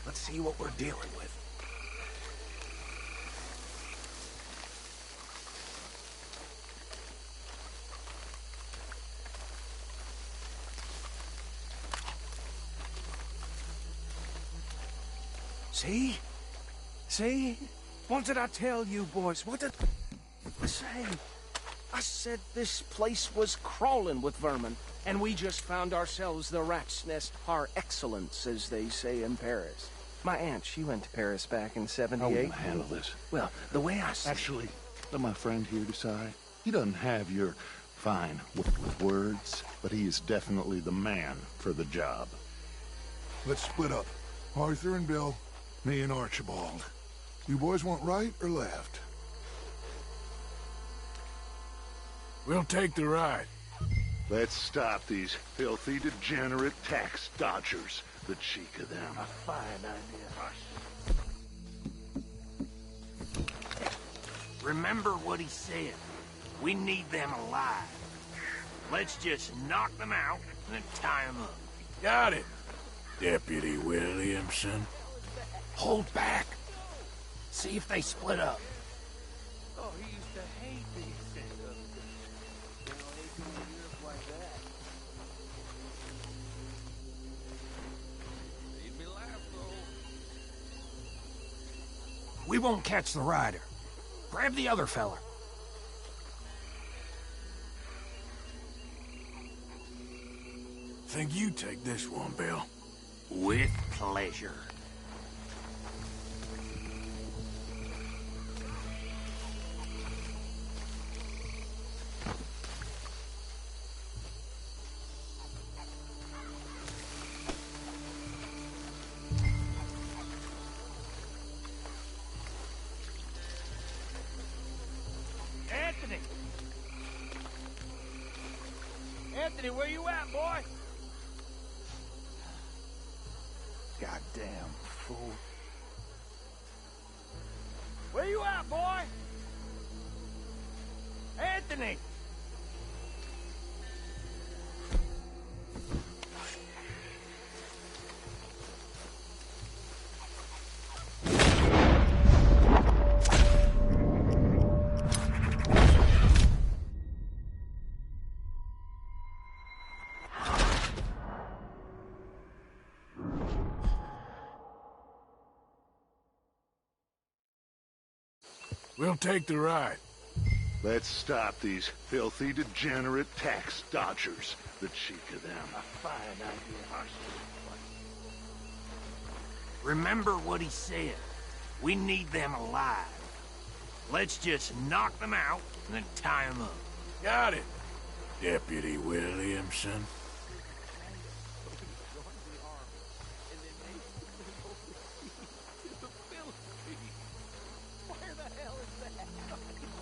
Let's see what we're dealing with. See? See? What did I tell you, boys? What did I say? I said this place was crawling with vermin, and we just found ourselves the rat's nest par excellence, as they say in Paris. My aunt, she went to Paris back in '78. I won't handle this. Well, the way I see Actually, let my friend here decide. He doesn't have your fine words, but he is definitely the man for the job. Let's split up. Arthur and Bill, me and Archibald. You boys want right or left? We'll take the right. Let's stop these filthy, degenerate tax dodgers. The cheek of them. A fine idea. Remember what he said. We need them alive. Let's just knock them out and then tie them up. Got it, Deputy Williamson. Hold back. See if they split up. Oh, he used to hate these things. You know, they come to Europe like that. Made me laugh, though. We won't catch the rider. Grab the other fella. Think you take this one, Bill? With pleasure. Anthony! Anthony, where you at, boy? Goddamn fool. Where you at, boy? Anthony! We'll take the right. Let's stop these filthy, degenerate tax dodgers. The cheek of them. A fine idea. Remember what he said. We need them alive. Let's just knock them out and then tie them up. Got it, Deputy Williamson.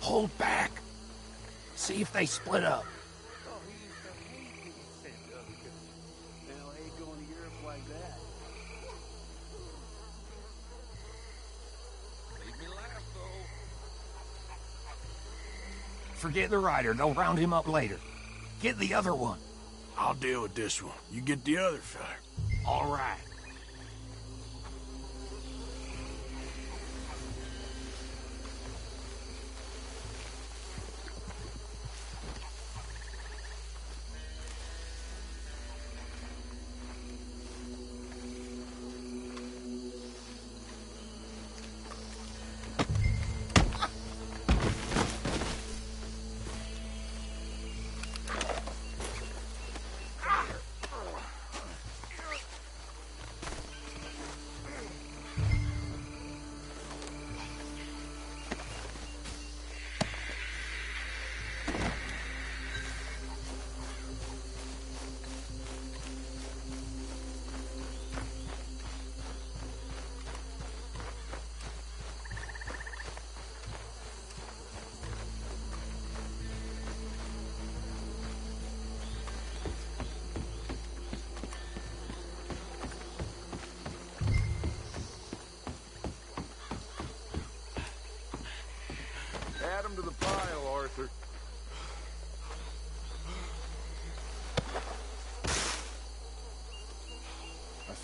Hold back. See if they split up. Oh, he used to hate these things. Now, I ain't going to Europe like that. Made me laugh, though. Forget the rider. They'll round him up later. Get the other one. I'll deal with this one. You get the other fella. All right.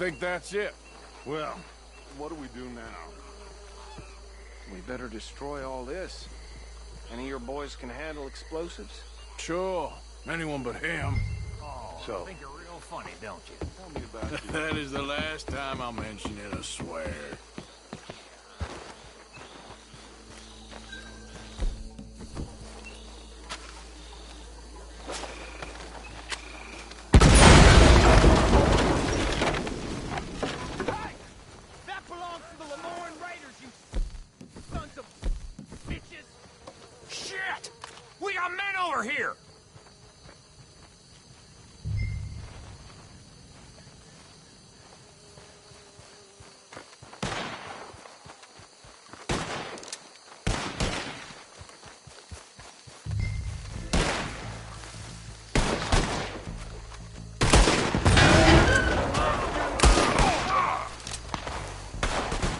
think that's it. Well, what do we do now? We better destroy all this. Any of your boys can handle explosives? Sure. Anyone but him. Oh, So- I think you're real funny, don't you? Tell me about you. That is the last time I'll mention it, I swear. That belongs to the Lemoyne Raiders, you sons of bitches! Shit! We got men over here!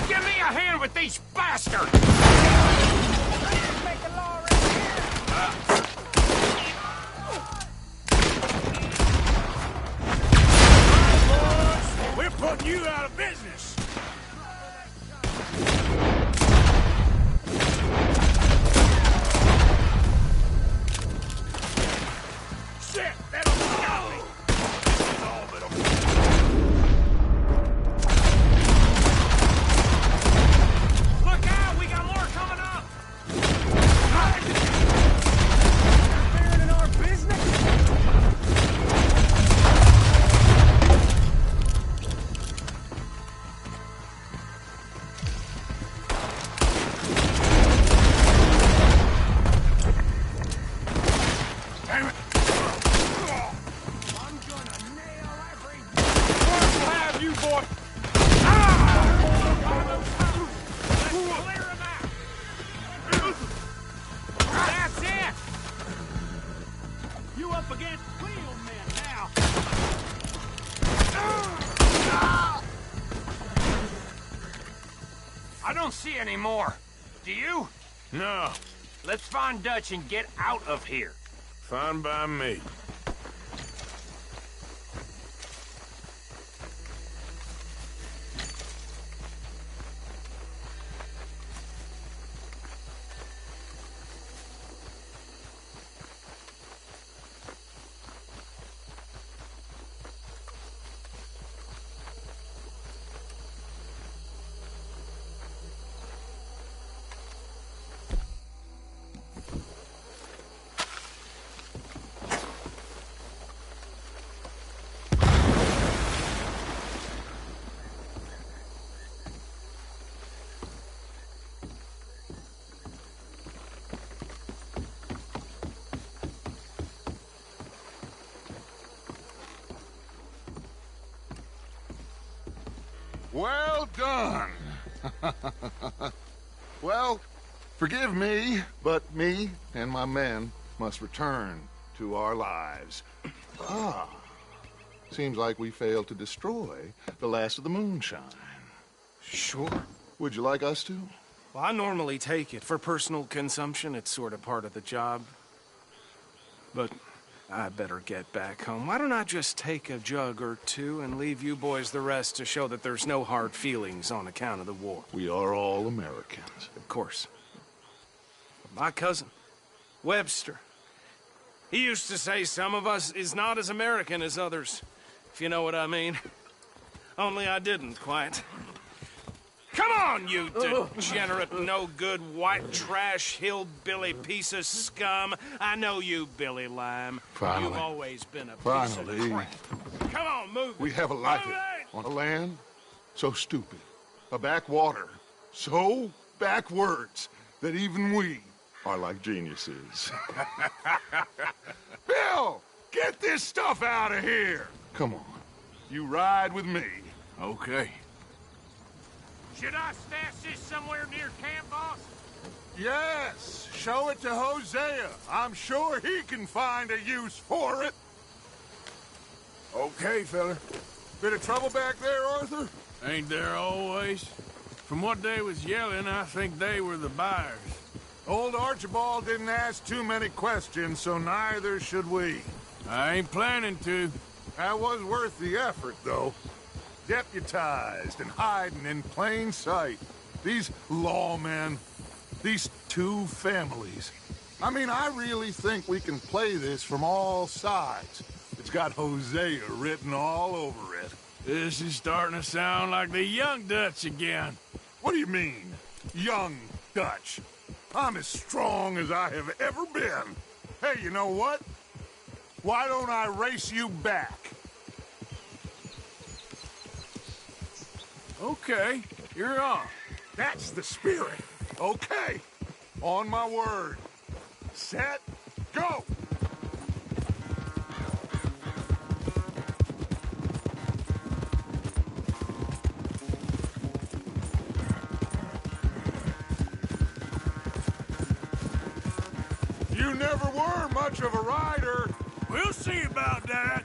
Give me a hand with these bastards! We're putting you out of business. Shit, that'll stop me. This is all but Look out! We got more coming up! Interfering in our business? damn it. I'm gonna nail every... We'll have you, boy. Clear him out! That's it! You up against real men now. I don't see any more. Do you? No, Let's find Dutch and get out of here. fine by me. Well done. Well, forgive me, but me and my men must return to our lives. Ah, seems like we failed to destroy the last of the moonshine. Sure. Would you like us to? Well, I normally take it. For personal consumption, it's sort of part of the job. But I better get back home. Why don't I just take a jug or two and leave you boys the rest to show that there's no hard feelings on account of the war? We are all Americans. Of course. My cousin, Webster, he used to say some of us is not as American as others, if you know what I mean. Only I didn't quite. Come on, you degenerate, no-good, white trash, hillbilly piece of scum. I know you, Billy Lime. Finally. You've always been a piece Finally. of crap. Come on, move We it. have a life Move it! on a land so stupid, a backwater so backwards that even we are like geniuses. Bill, get this stuff out of here. Come on, you ride with me. Okay. Should I stash this somewhere near camp, boss? Yes, show it to Hosea. I'm sure he can find a use for it. Okay, fella. Bit of trouble back there, Arthur? Ain't there always? From what they was yelling, I think they were the buyers. Old Archibald didn't ask too many questions, so neither should we. I ain't planning to. That was worth the effort, though. deputized and hiding in plain sight. These lawmen, these two families. I mean, I really think we can play this from all sides. It's got Hosea written all over it. This is starting to sound like the Young Dutch again. What do you mean, Young Dutch? I'm as strong as I have ever been. Hey, you know what? Why don't I race you back? Okay, you're on. That's the spirit. Okay, on my word. Set, go! You never were much of a rider. We'll see about that.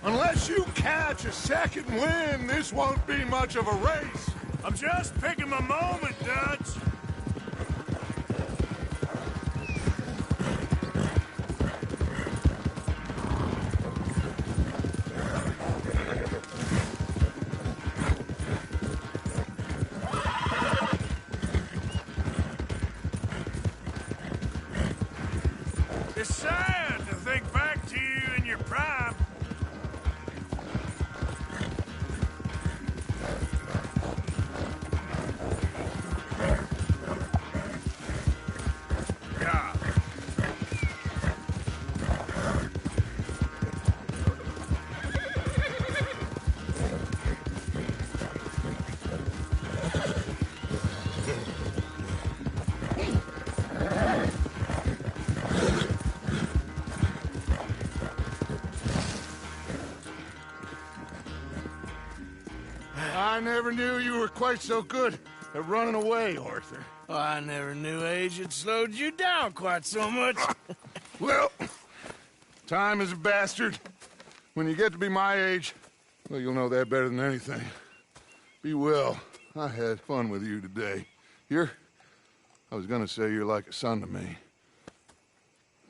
Unless you catch a second wind, this won't be much of a race. I'm just picking my moment, Dutch. It's sad to think back to you in your prime. I never knew you were quite so good at running away, Arthur. I never knew age had slowed you down quite so much. Well, time is a bastard. When you get to be my age, well, you'll know that better than anything. Be well. I had fun with you today. I was gonna say you're like a son to me,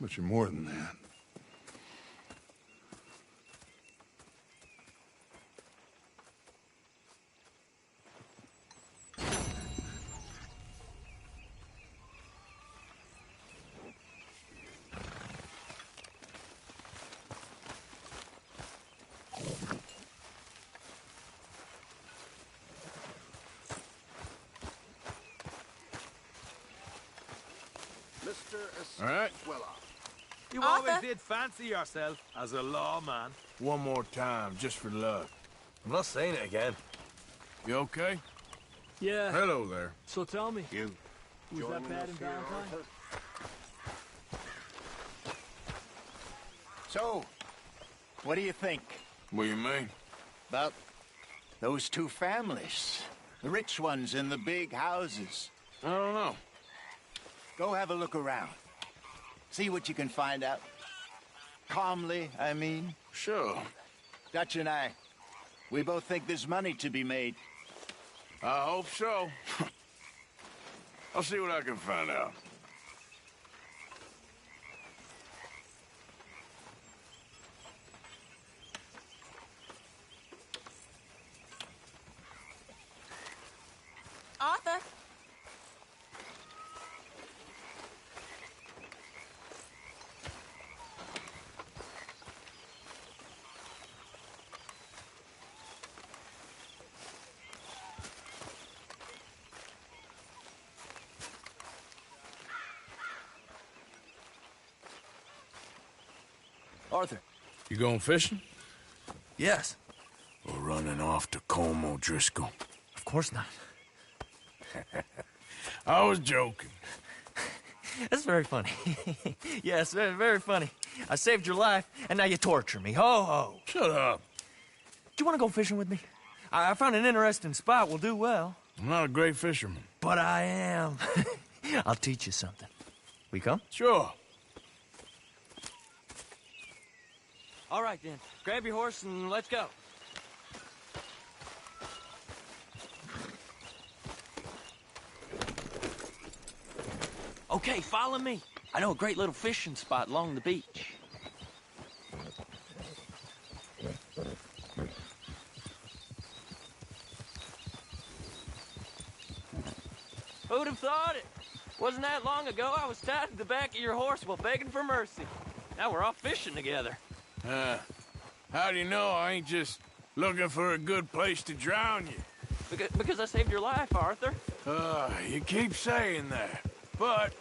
but you're more than that. All right. You always did fancy yourself as a lawman. One more time, just for luck. I'm not saying it again. You okay? Yeah. Hello there. So tell me. You. Was that bad in Valentine? So, what do you think? What do you mean? About those two families. The rich ones in the big houses. I don't know. Go have a look around. See what you can find out. Calmly, I mean. Sure. Dutch and I, we both think there's money to be made. I hope so. I'll see what I can find out. Arthur? You going fishing? Yes. Or running off to Colm O'Driscoll? Of course not. I was joking. That's very funny. Yes, very, very funny. I saved your life, and now you torture me. Ho, ho. Shut up. Do you want to go fishing with me? I found an interesting spot. We'll do well. I'm not a great fisherman. But I am. I'll teach you something. We come? Sure. All right, then. Grab your horse and let's go. Okay, follow me. I know a great little fishing spot along the beach. Who'd have thought it? Wasn't that long ago I was tied to the back of your horse while begging for mercy. Now we're off fishing together. How do you know I ain't just looking for a good place to drown you? Because I saved your life, Arthur. You keep saying that. But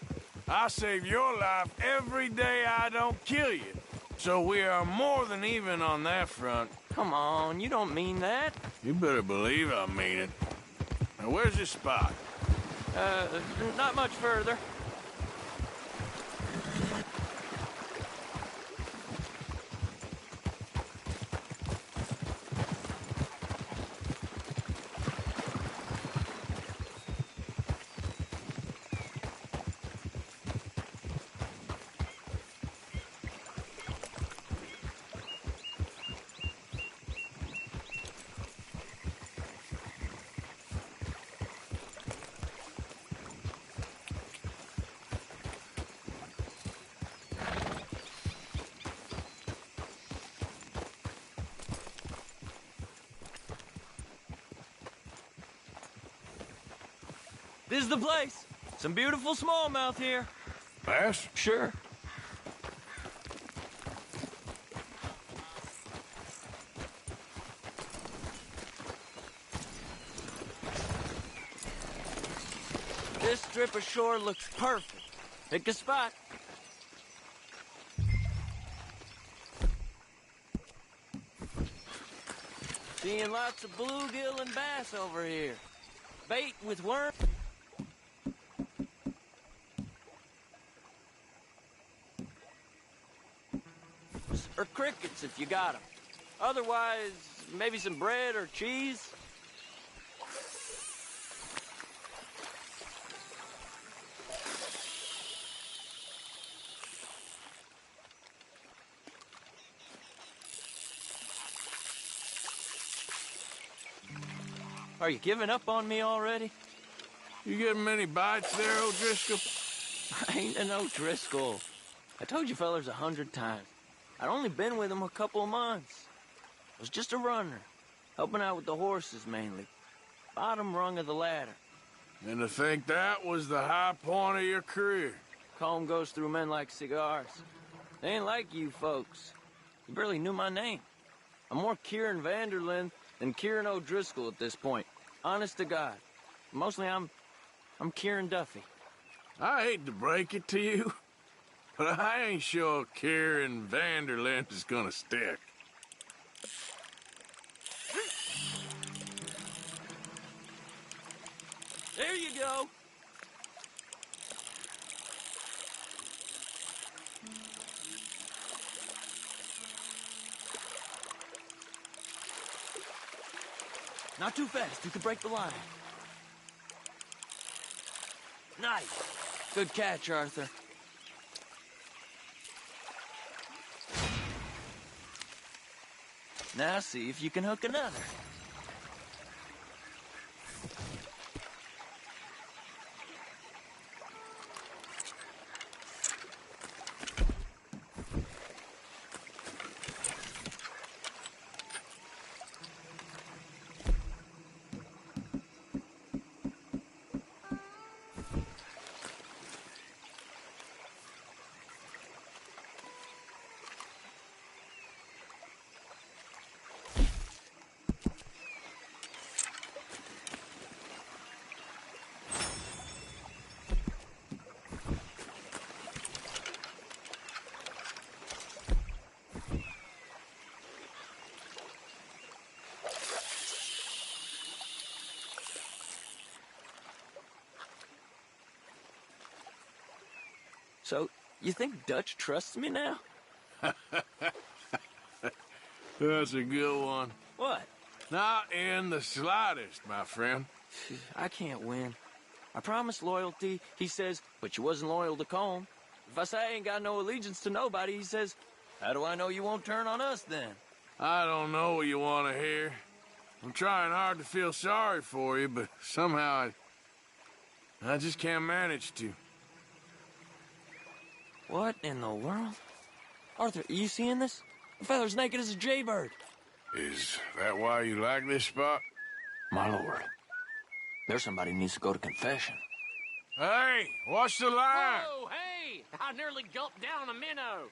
I save your life every day I don't kill you. So we are more than even on that front. Come on, you don't mean that. You better believe I mean it. Now, where's this spot? Not much further. This is the place. Some beautiful smallmouth here. Bass? Sure. This strip of shore looks perfect. Pick a spot. Seeing lots of bluegill and bass over here. Bait with worms. Or crickets if you got them. Otherwise, maybe some bread or cheese. Are you giving up on me already? You getting many bites there, O'Driscoll? I ain't an O'Driscoll. I told you fellers 100 times. I'd only been with him a couple of months. I was just a runner, helping out with the horses mainly. Bottom rung of the ladder. And to think that was the high point of your career. Colm goes through men like cigars. They ain't like you folks. You barely knew my name. I'm more Kieran Vanderlyn than Kieran O'Driscoll at this point. Honest to God. Mostly I'm Kieran Duffy. I hate to break it to you, but I ain't sure Kieran Vanderlyn is gonna stick. There you go. Not too fast. You could break the line. Nice. Good catch, Arthur. Now see if you can hook another. You think Dutch trusts me now? That's a good one. What? Not in the slightest, my friend. I can't win. I promised loyalty, he says, but you wasn't loyal to Colm. If I say I ain't got no allegiance to nobody, he says, how do I know you won't turn on us then? I don't know what you want to hear. I'm trying hard to feel sorry for you, but somehow I just can't manage to. What in the world? Arthur, are you seeing this? The feather's naked as a jaybird. Is that why you like this spot? My lord, there's somebody who needs to go to confession. Hey, watch the line! Whoa, hey! I nearly gulped down a minnow.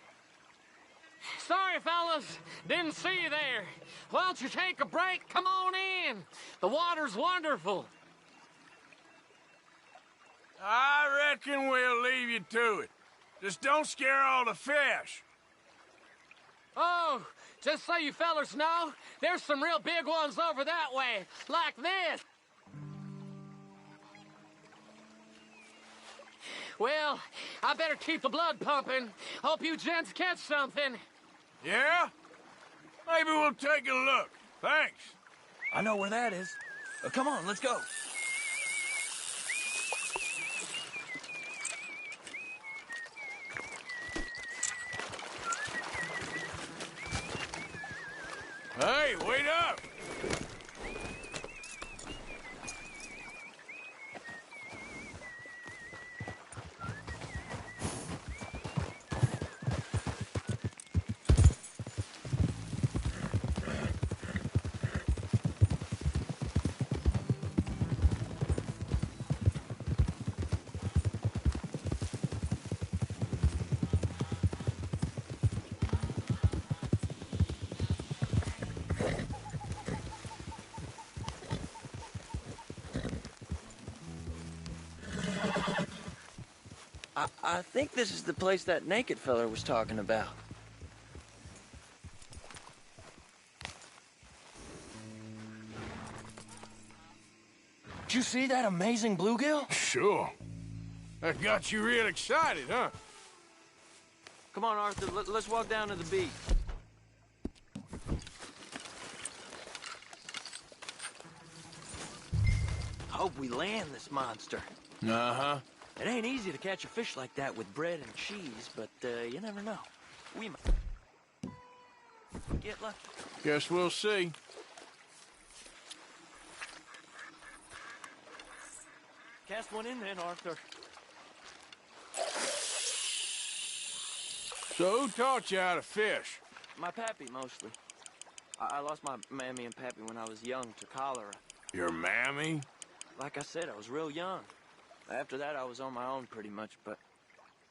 Sorry, fellas. Didn't see you there. Why don't you take a break? Come on in. The water's wonderful. I reckon we'll leave you to it. Just don't scare all the fish. Oh, just so you fellas know, there's some real big ones over that way, like this. Well, I better keep the blood pumping. Hope you gents catch something. Yeah? Maybe we'll take a look. Thanks. I know where that is. Come on, let's go. Hey, wait up! I think this is the place that naked feller was talking about. Did you see that amazing bluegill? Sure. That got you real excited, huh? Come on, Arthur, let's walk down to the beach. I hope we land this monster. Uh-huh. It ain't easy to catch a fish like that with bread and cheese, but you never know. We might get lucky. Guess we'll see. Cast one in then, Arthur. So who taught you how to fish? My pappy, mostly. I lost my mammy and pappy when I was young to cholera. Your mammy? Like I said, I was real young. After that, I was on my own pretty much, but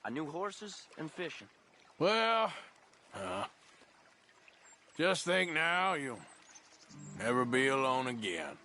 I knew horses and fishing. Well, just think now, you'll never be alone again.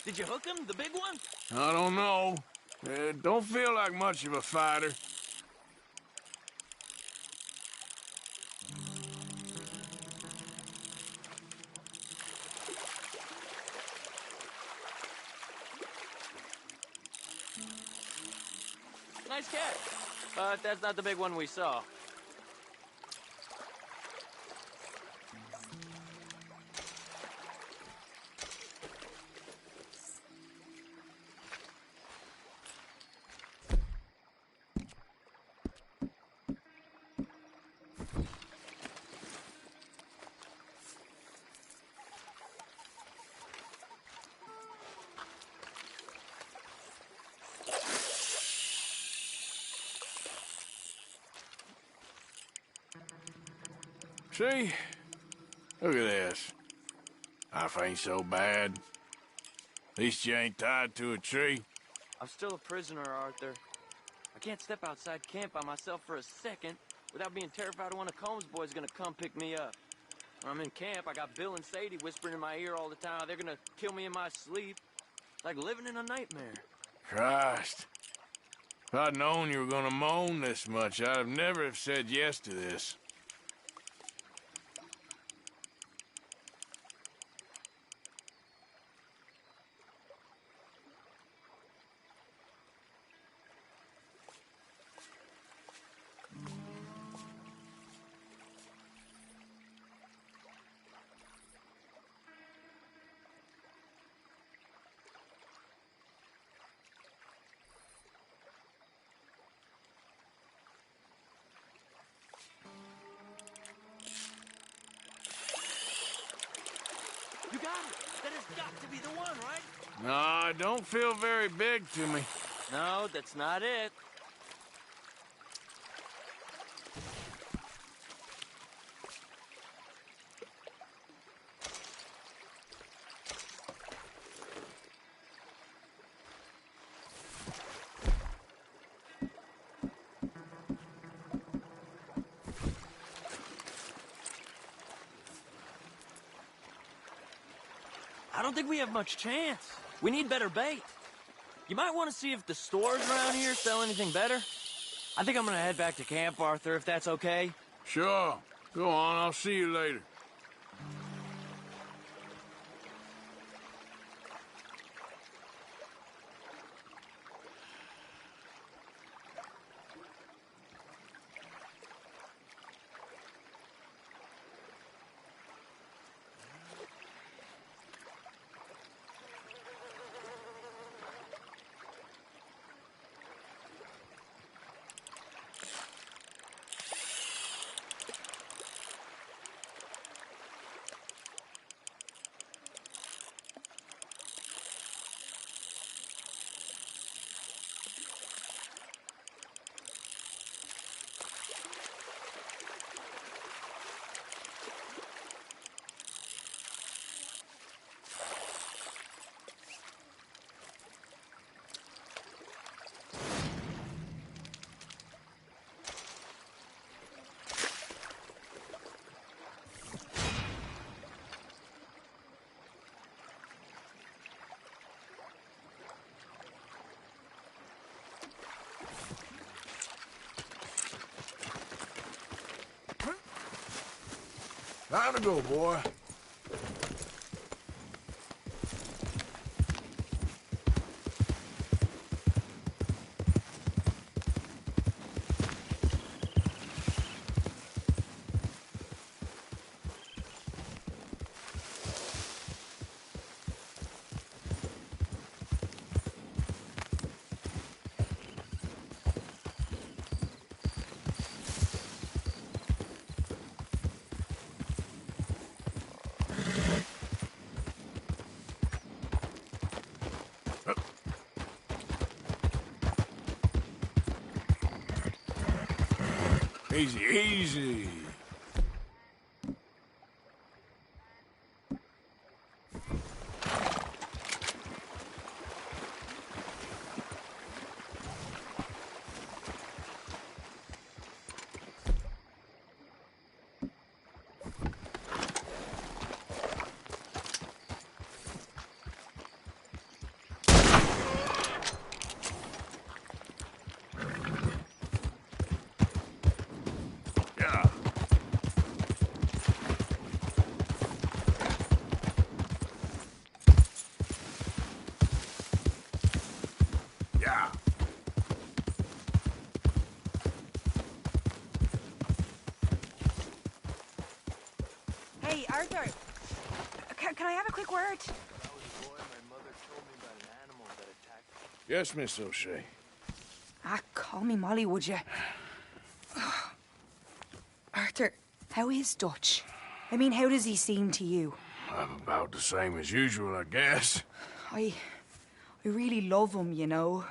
Did you hook him, the big one? I don't know. Don't feel like much of a fighter. Nice catch. But that's not the big one we saw. See? Look at this. Life ain't so bad. At least you ain't tied to a tree. I'm still a prisoner, Arthur. I can't step outside camp by myself for a second without being terrified one of Combs' boys is gonna come pick me up. When I'm in camp, I got Bill and Sadie whispering in my ear all the time. They're gonna kill me in my sleep. Like living in a nightmare. Christ. If I'd known you were gonna moan this much, I'd have never have said yes to this. You got it. That has got to be the one, right? No, it don't feel very big to me. No, that's not it. I don't think we have much chance. We need better bait. You might want to see if the stores around here sell anything better. I think I'm gonna head back to camp, Arthur, if that's okay. Sure. Go on, I'll see you later. Time to go, boy. Easy, easy. Hey, Arthur. Can I have a quick word? Yes, Miss O'Shea. Call me Molly, would you? Arthur, how is Dutch? I mean, how does he seem to you? About the same as usual, I guess. I really love him, you know.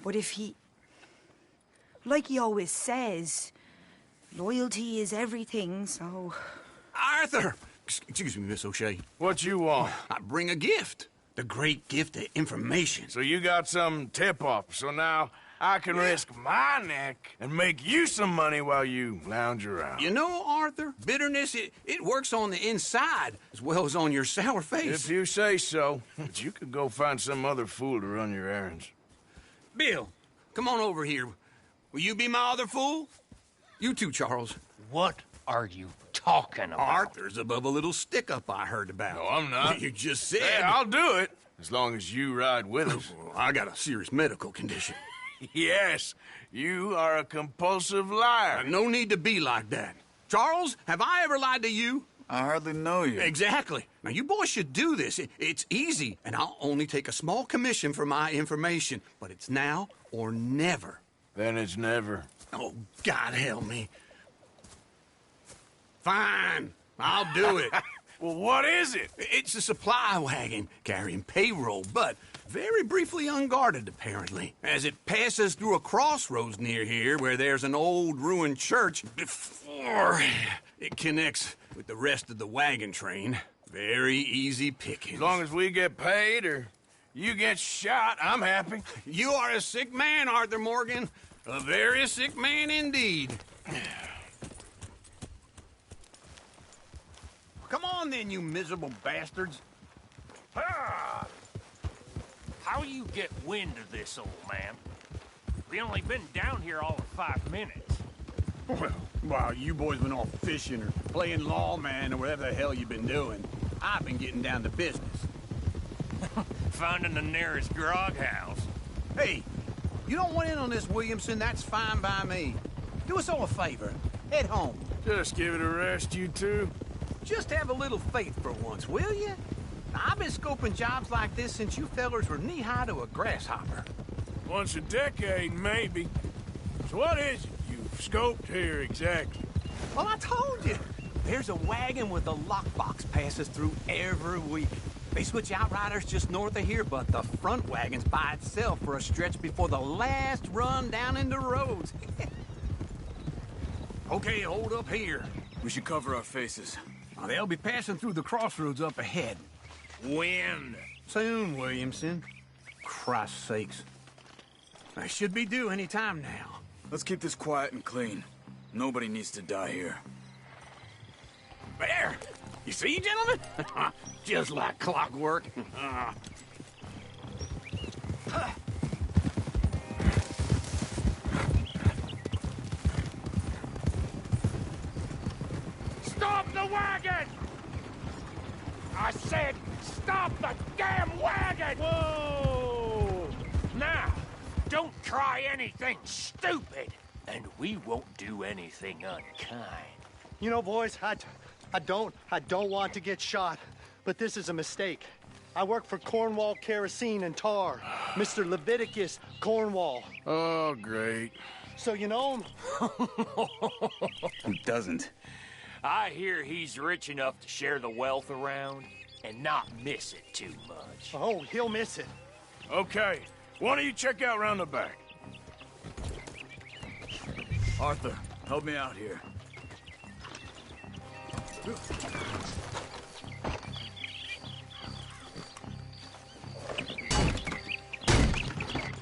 But if he... Like he always says, loyalty is everything, so... Arthur! Excuse me, Miss O'Shea. What you want? I bring a gift. The great gift of information. So you got some tip-off, so now I can risk my neck and make you some money while you lounge around. You know, Arthur, bitterness, it works on the inside as well as on your sour face. If you say so. But you could go find some other fool to run your errands. Bill, come on over here. Will you be my other fool? You too, Charles. What are you talking about? Arthur's above a little stick-up I heard about. No, I'm not. You just said... Hey, I'll do it, as long as you ride with us. I got a serious medical condition. Yes, you are a compulsive liar. No need to be like that. Charles, have I ever lied to you? I hardly know you. Exactly. Now, you boys should do this. It's easy, and I'll only take a small commission for my information. But it's now or never. Then it's never. Oh, God help me. Fine, I'll do it. Well, what is it? It's a supply wagon carrying payroll, but very briefly unguarded, apparently, as it passes through a crossroads near here where there's an old ruined church before it connects with the rest of the wagon train. Very easy pickings. As long as we get paid or you get shot, I'm happy. You are a sick man, Arthur Morgan. A very sick man indeed. Come on then, you miserable bastards. How you get wind of this, old man? We only been down here all of 5 minutes. Well, while you boys been off fishing or playing lawman or whatever the hell you've been doing, I've been getting down to business. Finding the nearest grog house. Hey, you don't want in on this, Williamson, that's fine by me. Do us all a favor. Head home. Just give it a rest, you two. Just have a little faith for once, will you? Now, I've been scoping jobs like this since you fellers were knee-high to a grasshopper. Once a decade, maybe. So what is it you've scoped here exactly? Well, I told you. There's a wagon with a lockbox passes through every week. They switch outriders just north of here, but the front wagon's by itself for a stretch before the last run down into roads. Okay, hold up here. We should cover our faces. Now, they'll be passing through the crossroads up ahead. When? Soon, Williamson. Christ's sakes. They should be due any time now. Let's keep this quiet and clean. Nobody needs to die here. There! You see, gentlemen? Just like clockwork. Stop the wagon! I said, stop the damn wagon! Whoa! Now, don't try anything stupid, and we won't do anything unkind. You know, boys, I don't want to get shot, but this is a mistake. I work for Cornwall Kerosene and Tar, Mr. Leviticus Cornwall. Oh, great. So you know him? Who doesn't? I hear he's rich enough to share the wealth around and not miss it too much. Oh, he'll miss it. Okay, why don't you check out round the back? Arthur, help me out here.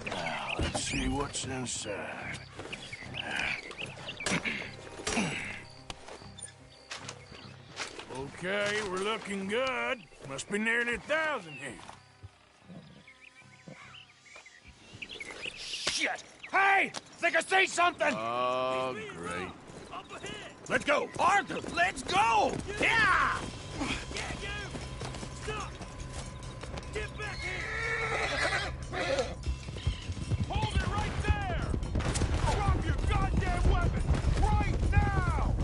Now, let's see what's inside. Okay, we're looking good. Must be nearly 1,000 here. Shit! Hey! Think I see something! Oh, great. Let's go! Arthur, let's go! Yeah! Stop! Get back here! Hold it right there! Drop your goddamn weapon! Right now!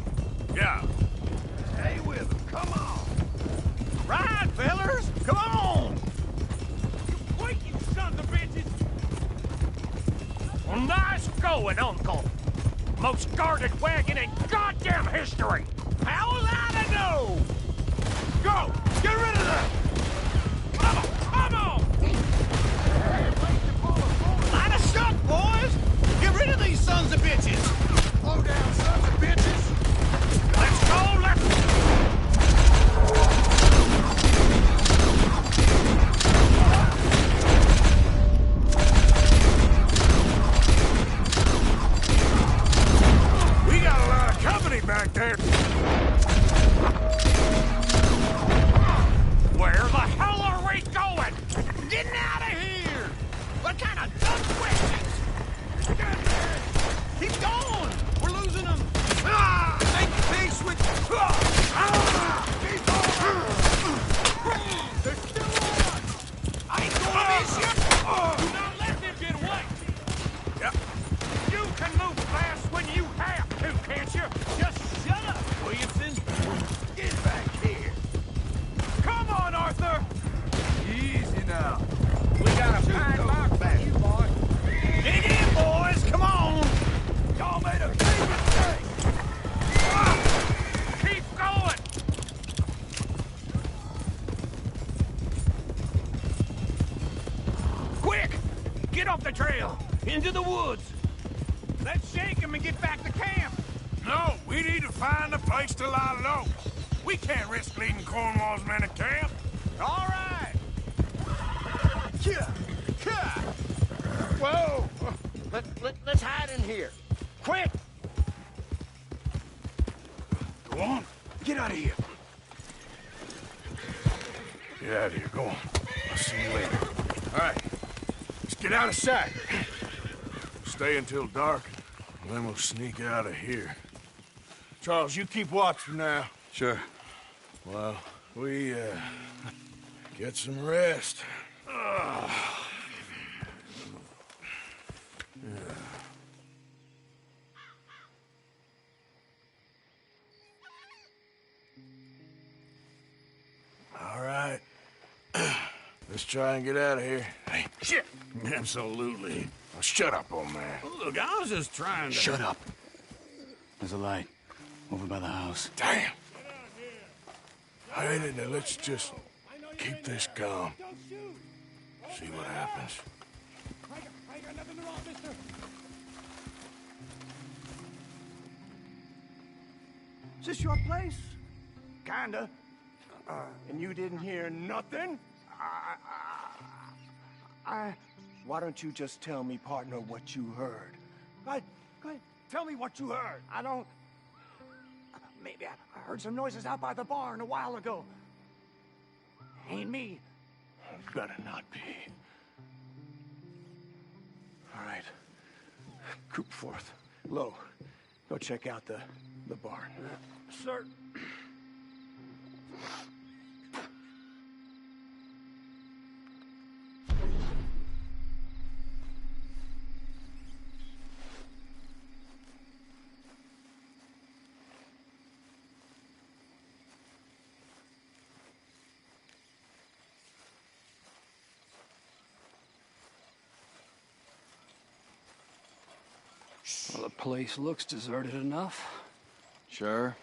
Yeah. Stay with him, come on! Come on! Wait, you sons of bitches! Well, nice going, Uncle. Most guarded wagon in goddamn history. How was I to know? Go! Get rid of them! Come on! Come on! Line us shut, boys! Get rid of these sons of bitches! Slow down, sons of bitches! Let's go! Let's... We got a lot of company back there. Where the hell are we going? Getting out of here! What kind of dumb questions? Keep going! We're losing them! Ah! Make peace with... Ah! Keep going! They're still on! I ain't going to miss you! Do not let them get away! Yep. You can move fast when you have to, can't you? Just shut up, Williamson. Get back here! Come on, Arthur! Easy now. We got a fine mark for you, boy. Dig in, boys! Come on! Y'all made a big mistake! Keep going! Quick! Get off the trail! Into the woods! Let's shake him and get back to camp! No, we need to find a place to lie low. We can't risk leading Cornwall's men to camp. All right! Whoa! Let's hide in here. Quick! Go on. Get out of here. Get out of here. Go on. I'll see you later. All right. Let's get out of sight. Stay until dark, and then we'll sneak out of here. Charles, you keep watch for now. Sure. Well, we, get some rest. All right. Let's try and get out of here. Hey, shit! Absolutely. Now, shut up, old man. Look, I was just trying to... Shut up. There's a light over by the house. Damn. All right, now let's just keep this calm. See what happens. Is this your place? Kinda. And you didn't hear nothing? Why don't you just tell me, partner, what you heard? Go ahead. Tell me what you heard. I don't... Maybe I heard some noises out by the barn a while ago. Ain't me. Better not be. All right. Coopforth. Low. Go check out the barn. Sir. Well, the place looks deserted enough. Sure.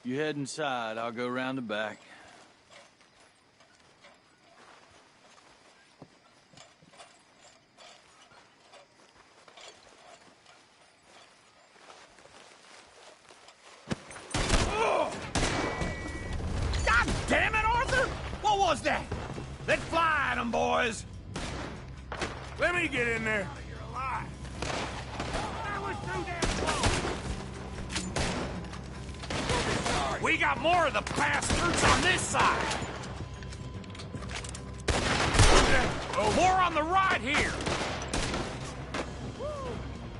You head inside, I'll go round the back. God damn it, Arthur! What was that? Let's fly at them, boys! Let me get in there. You're alive. We got more of the bastards on this side! More on the right here!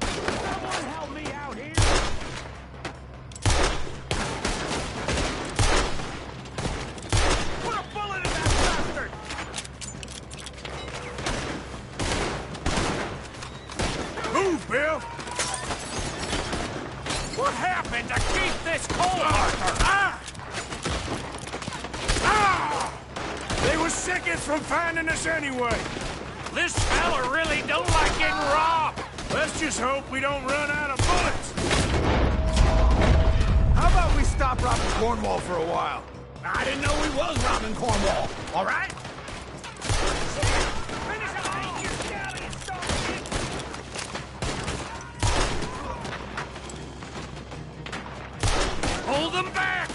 Someone help me out here! Put a bullet in that bastard! Move, Bill! What happened to keep this cold, Arthur? from finding us anyway? This fella really don't like getting robbed. Let's just hope we don't run out of bullets. How about we stop robbing Cornwall for a while? I didn't know we was robbing Cornwall, all right? Hold them back!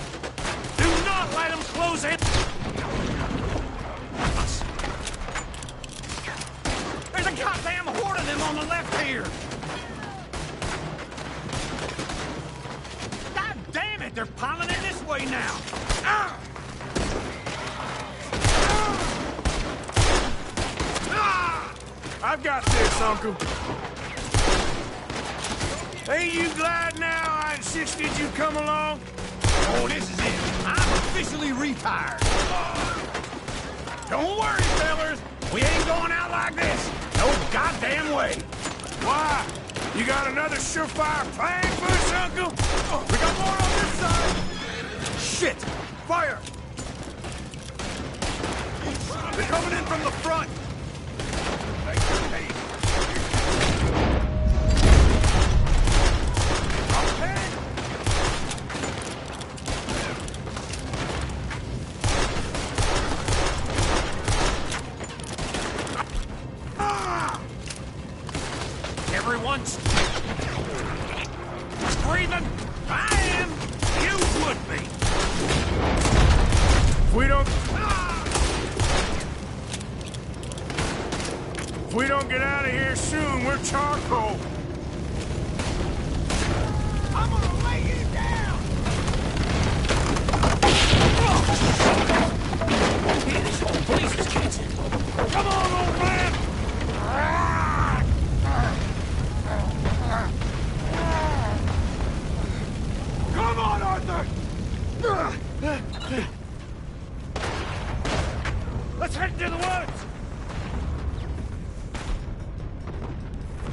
Do not let them close in! There's a goddamn horde of them on the left here! God damn it! They're piling in this way now! Ah! Ah! I've got this, Uncle. Ain't you glad now I insisted you come along? Oh, this is it. I'm officially retired. Don't worry, fellas. We ain't going out like this. No goddamn way. Why? You got another surefire plan for us, Uncle? We got more on this side. Shit! Fire! They're coming in from the front! Everyone's breathing. I am. You would be. If we don't get out of here soon, we're charcoal. I'm gonna lay you down. Man, this whole place is catching. Come on, old man. Come on, Arthur! Let's head into the woods!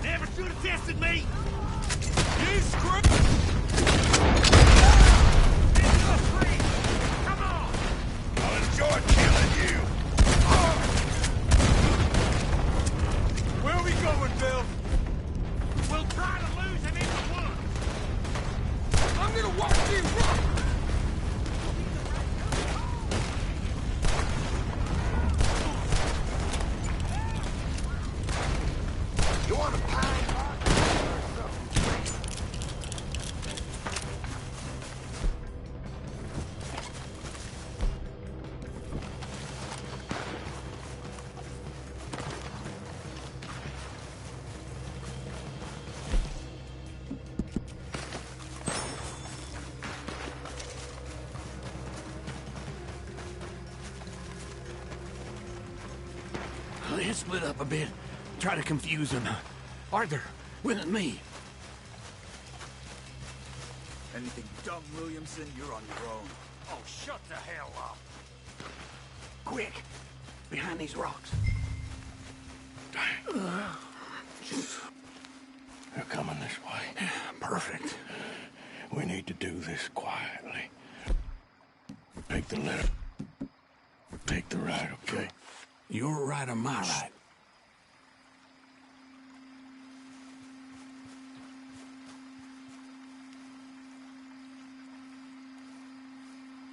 Never should have tested me! You screw... Into the tree! Come on! I'll enjoy killing you! Where are we going, Bill? We'll try to lose him in the woods! I'm gonna watch you run! You want a pine box or something? Let's split up a bit. Try to confuse them. Arthur, with me. Anything dumb, Williamson, you're on your own. Oh, shut the hell up. Quick! Behind these rocks. They're coming this way. Perfect. We need to do this quietly. Take the left. Take the right, okay? Your right or my right?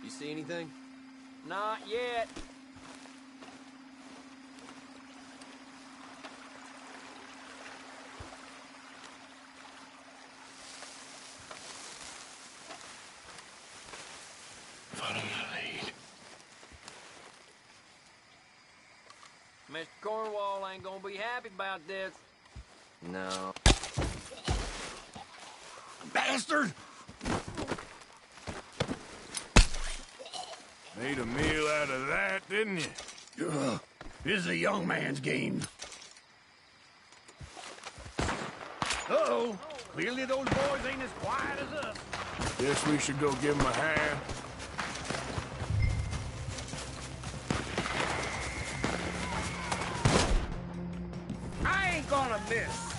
You see anything? Not yet. Follow my lead. Mr. Cornwall ain't gonna be happy about this. No. Bastard! Made a meal out of that, didn't you? This is a young man's game. Uh-oh. Clearly those boys ain't as quiet as us. Guess we should go give them a hand. I ain't gonna miss.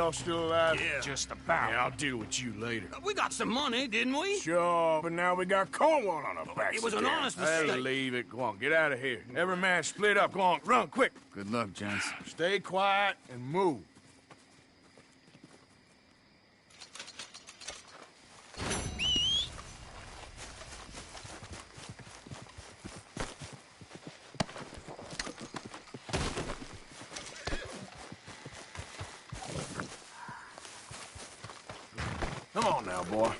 all still alive? Yeah. Just about. Yeah, I'll deal with you later. We got some money, didn't we? Sure, but now we got Cornwall on our backs. It was an again. honest Hey, mistake. leave it. Go on, get out of here. Every man split up. Go on, run, quick. Good luck, gents. Stay quiet and move. Come on now, boy.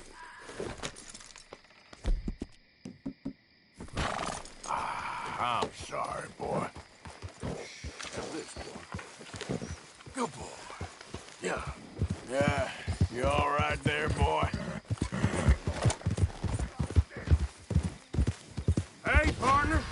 I'm sorry, boy. Have this, boy. Good boy. Yeah. Yeah. You all right there, boy? Hey, partner.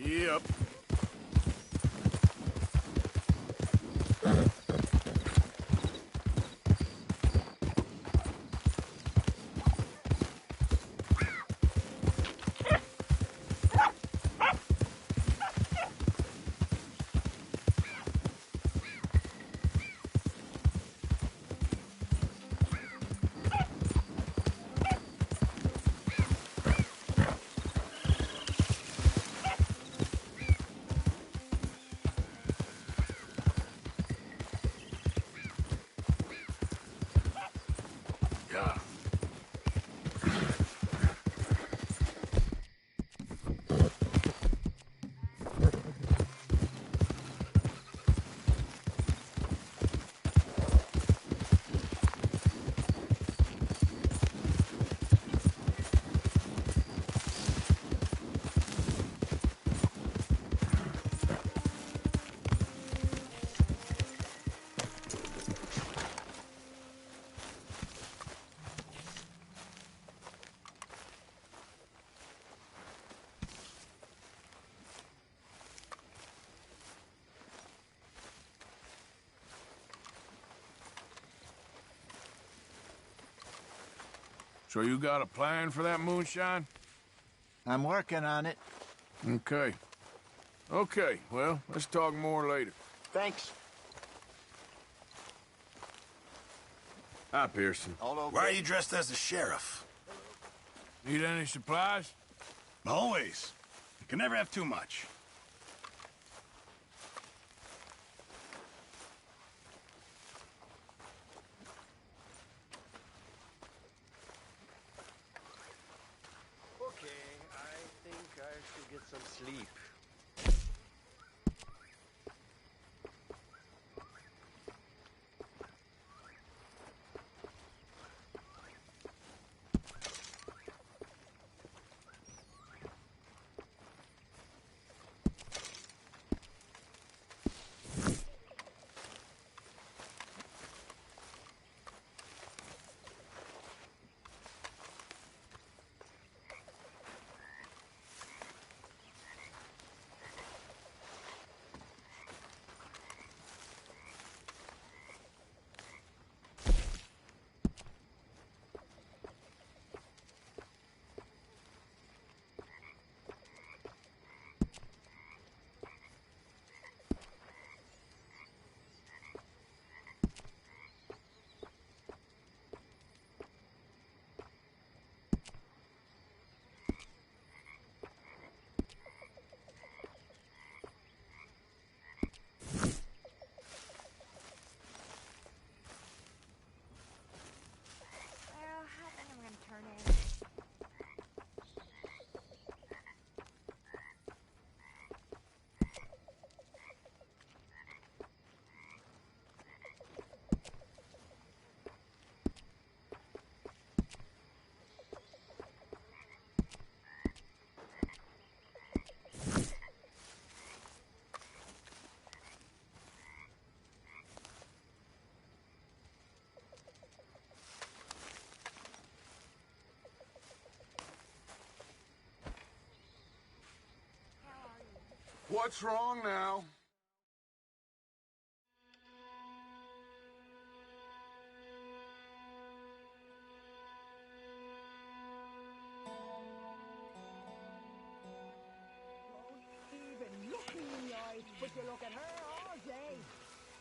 Yep. So you got a plan for that moonshine? I'm working on it. Okay. Okay, well, let's talk more later. Thanks. Hi, Pearson. Why are you dressed as the sheriff? Need any supplies? Always. You can never have too much. Okay, I think I should get some sleep. What's wrong now? Even look me in the eyes, but you look at her all day.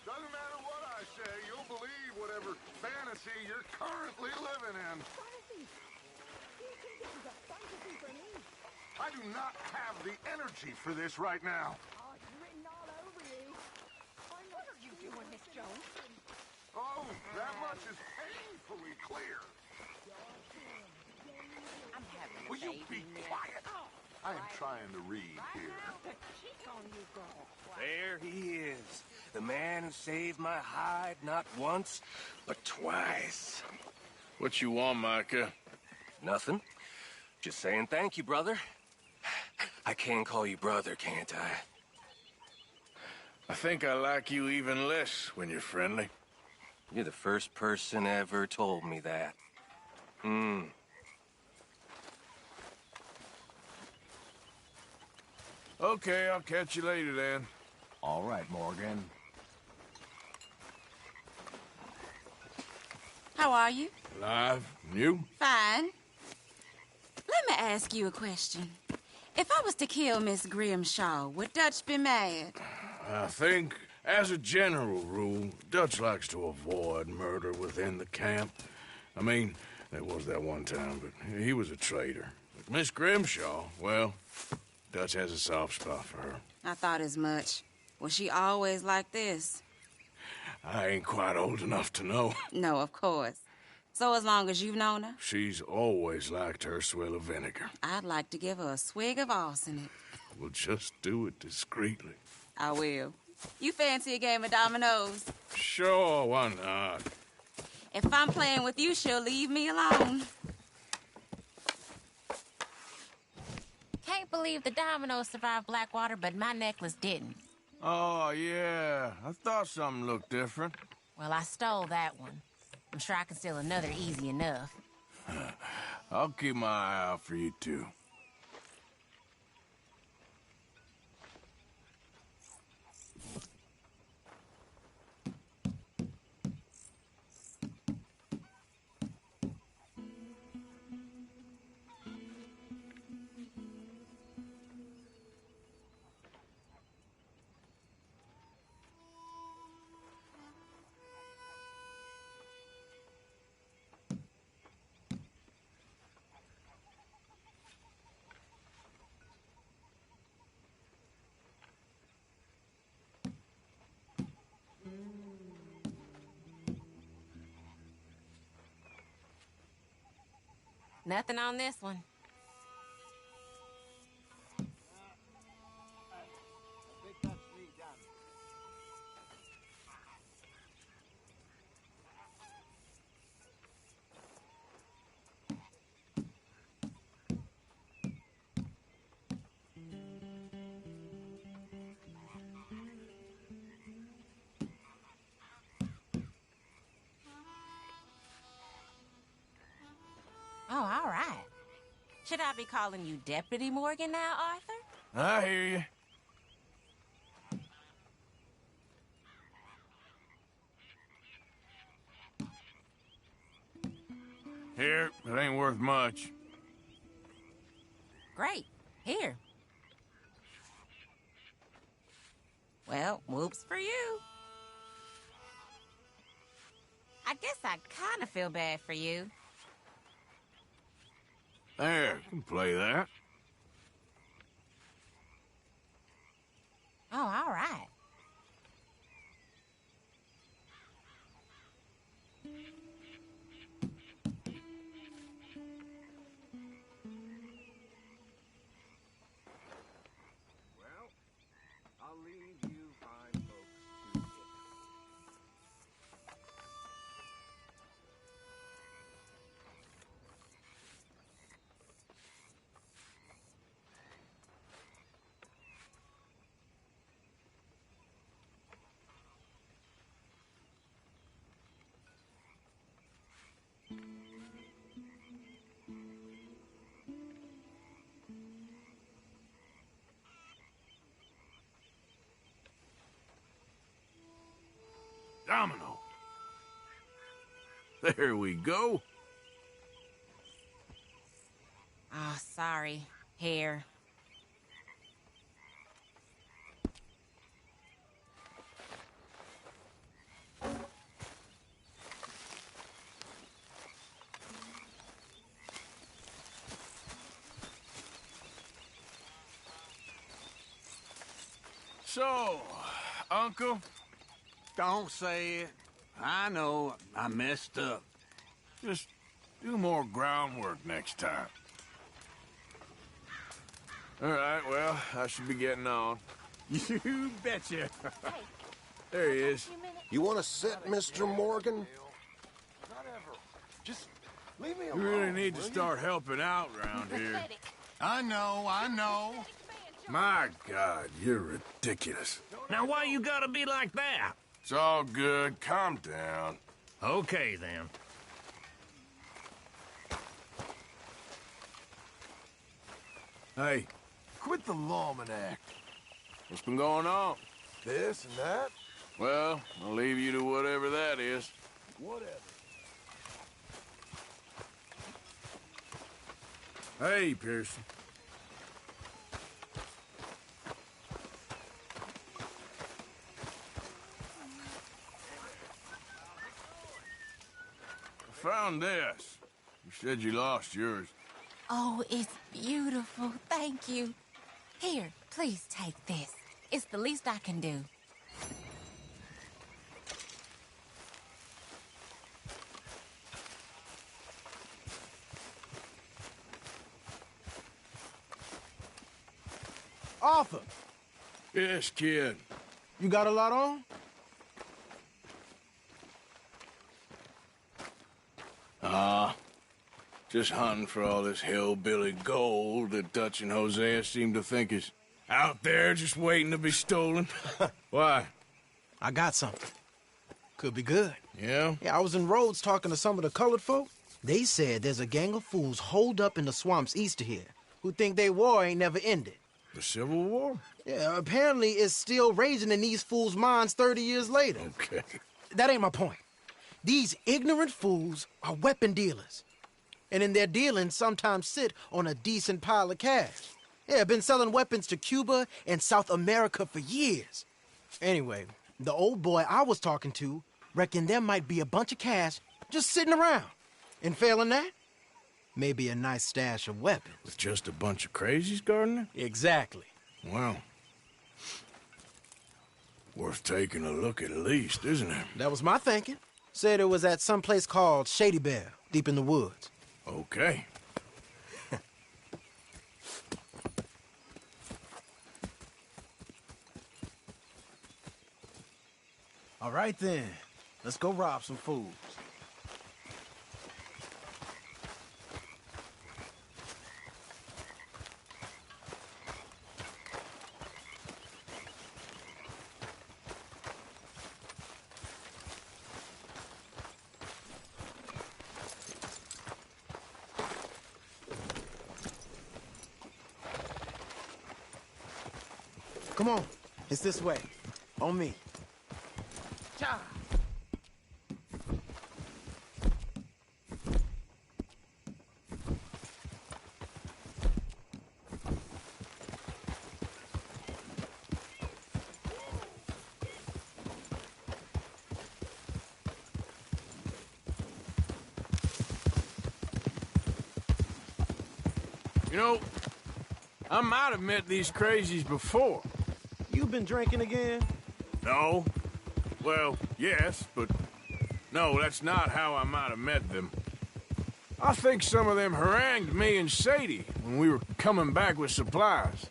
Doesn't matter what I say, you'll believe whatever fantasy you're currently living in. Fantasy? You think this is a fantasy for me? I do not have the energy for this right now. Oh, it's written all over you. What are you doing, Miss Jones? Oh, that much is painfully clear. I'm having Will you be quiet? I am trying to read here. There he is. The man who saved my hide not once, but twice. What you want, Micah? Nothing. Just saying thank you, brother. I can call you brother, can't I? I think I like you even less when you're friendly. You're the first person ever told me that. Okay, I'll catch you later then. All right, Morgan. How are you? Alive? And you? Fine. Let me ask you a question. If I was to kill Miss Grimshaw, would Dutch be mad? I think, as a general rule, Dutch likes to avoid murder within the camp. I mean, there was that one time, but he was a traitor. But Miss Grimshaw, well, Dutch has a soft spot for her. I thought as much. Was she always like this? I ain't quite old enough to know. No, of course. So as long as you've known her? She's always liked her swill of vinegar. I'd like to give her a swig of arsenic. We'll just do it discreetly. I will. You fancy a game of dominoes? Sure, why not? If I'm playing with you, she'll leave me alone. Can't believe the dominoes survived Blackwater, but my necklace didn't. Oh, yeah. I thought something looked different. Well, I stole that one. I'm sure I can steal another easy enough. I'll keep my eye out for you, too. Nothing on this one. Oh, all right. Should I be calling you Deputy Morgan now, Arthur? I hear you. Here, it ain't worth much. Great. Here. Well, whoops for you. I guess I kind of feel bad for you. There, you can play that. Oh, all right. Well, I'll leave you fine folks to it. domino. There we go. Oh, sorry. Here. So, Uncle? Don't say it. I know I messed up. Just do more groundwork next time. All right, well, I should be getting on. You betcha. There he is. You want to sit, Mr. Morgan? Just leave me You alone. really need to start helping out around here. I know. My God, you're ridiculous. Now, why you gotta be like that? It's all good. Calm down. Okay, then. Hey, Quit the lawman act. what's been going on? This and that. Well, I'll leave you to whatever that is. Whatever. Hey, Pearson. I found this. You said you lost yours. Oh, it's beautiful. Thank you. Here, please take this. It's the least I can do. Arthur, Yes, kid. you got a lot on? Just hunting for all this hillbilly gold that Dutch and Hosea seem to think is out there just waiting to be stolen. Why? I got something. Could be good. Yeah? Yeah, I was in Rhodes talking to some of the colored folk. They said there's a gang of fools holed up in the swamps east of here who think their war ain't never ended. The Civil War? Yeah, apparently it's still raging in these fools' minds 30 years later. Okay. That ain't my point. These ignorant fools are weapon dealers. And in their dealing, sometimes sit on a decent pile of cash. Yeah, been selling weapons to Cuba and South America for years. Anyway, the old boy I was talking to reckoned there might be a bunch of cash just sitting around. And failing that, maybe a nice stash of weapons. With just a bunch of crazies guarding it? Exactly. Well, worth taking a look at least, isn't it? That was my thinking. Said it was at some place called Shady Belle, deep in the woods. Okay. All right then, let's go rob some fools. Come on, it's this way. On me. Cha! You know, I might have met these crazies before. You been drinking again? No. Well, yes, but no, that's not how I might have met them. I think some of them harangued me and Sadie when we were coming back with supplies.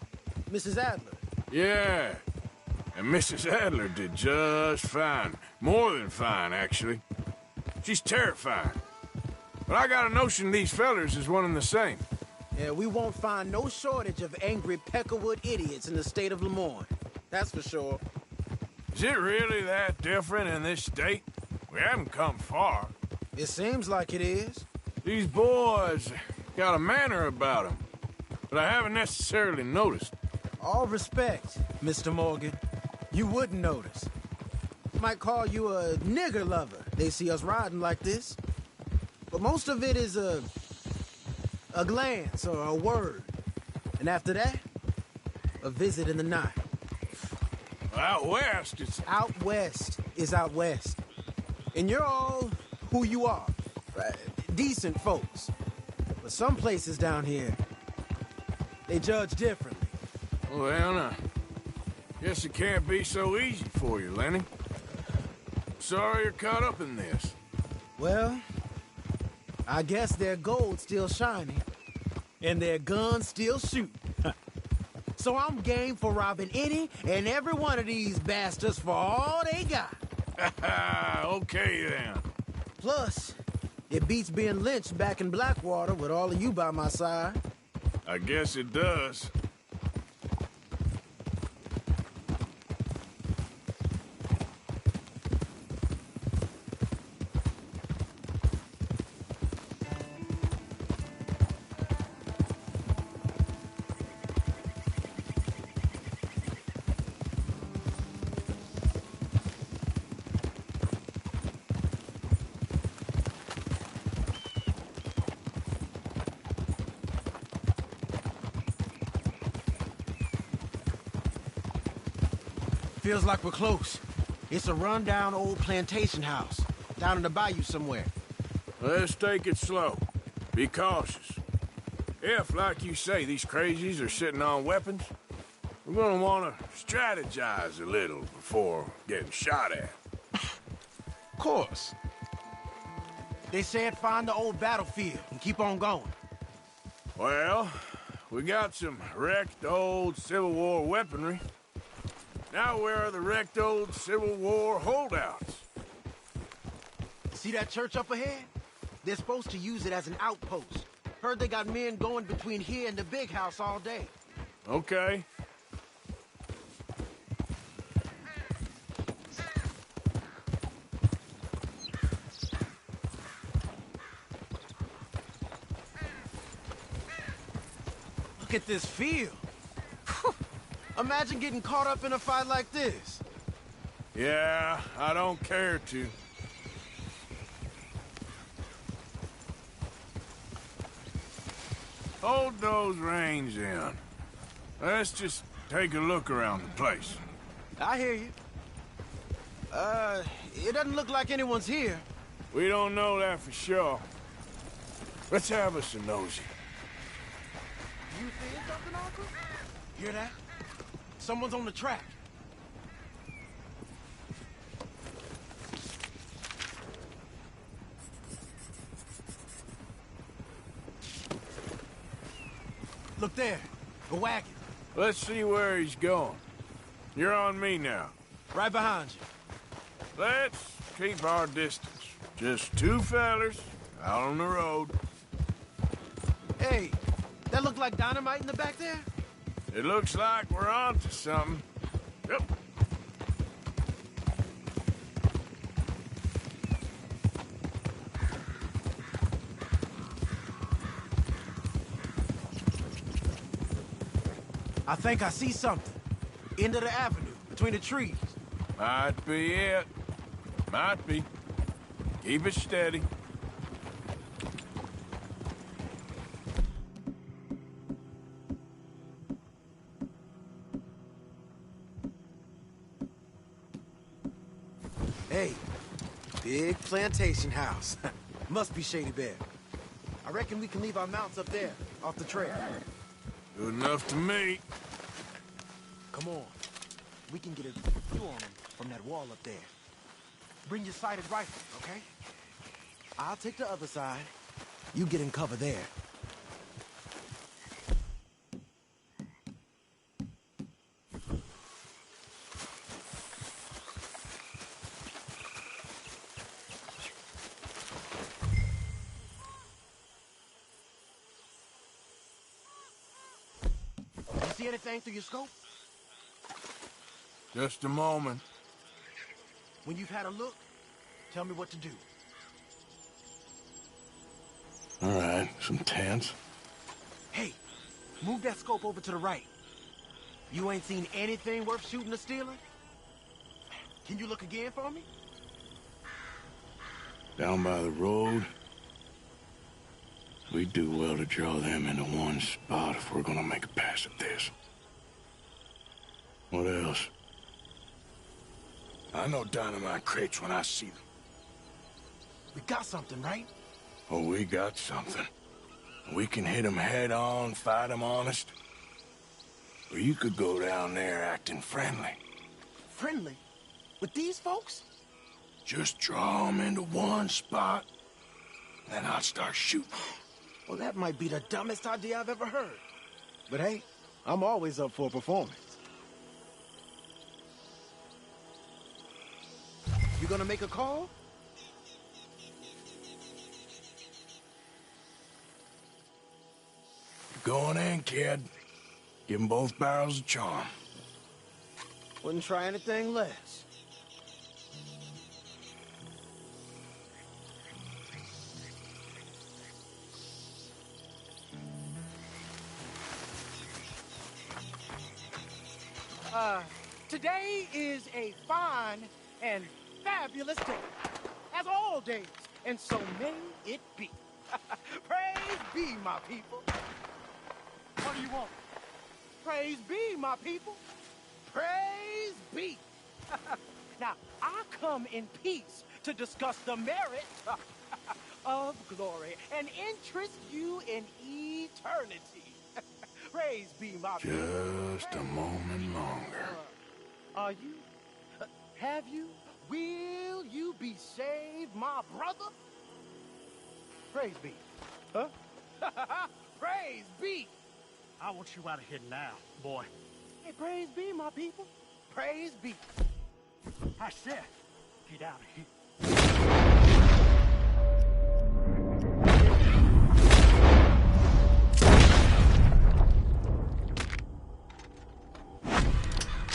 Mrs. Adler? Yeah. And Mrs. Adler did just fine. More than fine, actually. She's terrifying. But I got a notion these fellers is one and the same. Yeah, we won't find no shortage of angry Peckerwood idiots in the state of Lemoyne. That's for sure. Is it really that different in this state? We haven't come far. It seems like it is. These boys got a manner about them, but I haven't necessarily noticed. All respect, Mr. Morgan. You wouldn't notice. might call you a nigger lover. They see us riding like this. But most of it is a glance or a word. And after that, a visit in the night. Out west, it's... Out west is out west. And you're all who you are. Decent folks. But some places down here, they judge differently. Well, now, guess it can't be so easy for you, Lenny. Sorry you're caught up in this. Well, I guess their gold's still shining, and their guns still shoot. So I'm game for robbing any and every one of these bastards for all they got. Okay, then. Plus, it beats being lynched back in Blackwater with all of you by my side. I guess it does. Feels like we're close. It's a rundown old plantation house, down in the bayou somewhere. Let's take it slow. Be cautious. If, like you say, these crazies are sitting on weapons, we're gonna want to strategize a little before getting shot at. Of course. They said find the old battlefield and keep on going. Well, we got some wrecked old Civil War weaponry. Now where are the wrecked old Civil War holdouts? See that church up ahead? They're supposed to use it as an outpost. Heard they got men going between here and the big house all day. Okay. Look at this field. Imagine getting caught up in a fight like this. Yeah, I don't care to. Hold those reins in. Let's just take a look around the place. I hear you. It doesn't look like anyone's here. We don't know that for sure. Let's have us a nosy. You seeing something, Uncle? Hear that? Someone's on the track. Look there, a wagon. Let's see where he's going. You're on me now. Right behind you. Let's keep our distance. Just two fellers out on the road. Hey, that look like dynamite in the back there? It looks like we're on to something. Yep. I think I see something. End of the avenue, between the trees. Might be it. Might be. Keep it steady. Hey, big plantation house. Must be Shady Bear. I reckon we can leave our mounts up there, off the trail. Good enough to me. Come on. We can get a view on them from that wall up there. Bring your sighted rifle, okay? I'll take the other side. You get in cover there. See anything through your scope? Just a moment. When you've had a look, tell me what to do. All right, some tents. Hey, move that scope over to the right. You ain't seen anything worth shooting or stealing? Can you look again for me? Down by the road. We do well to draw them into one spot if we're gonna make a pass at this. What else? I know dynamite crates when I see them. We got something, right? Oh, we got something. We can hit them head on, fight them honest. Or you could go down there acting friendly. Friendly? With these folks? Just draw them into one spot, then I'll start shooting. Well, that might be the dumbest idea I've ever heard. But hey, I'm always up for a performance. You gonna make a call? Going in, kid. Give them both barrels a charm. Wouldn't try anything less. Today is a fine and fabulous day, as all days, and so may it be. Praise be, my people. What do you want? Praise be, my people. Praise be. Now, I come in peace to discuss the merit of glory and interest you in eternity. Praise be, my people. Just a moment longer. Are you? Have you? Will you be saved, my brother? Praise be. Huh? Praise be. I want you out of here now, boy. Hey, praise be, my people. Praise be. I said, get out of here.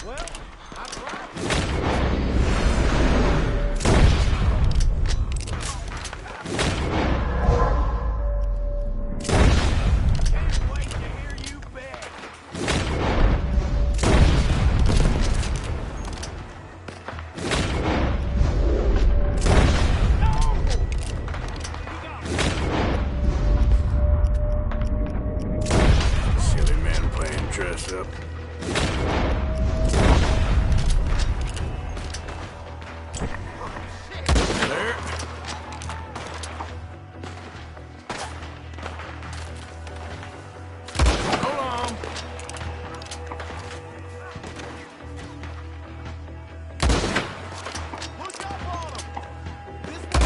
Well, I tried. Can't wait to hear you beg. Silly men playing dress up. There. Hold on. Look up on him. This way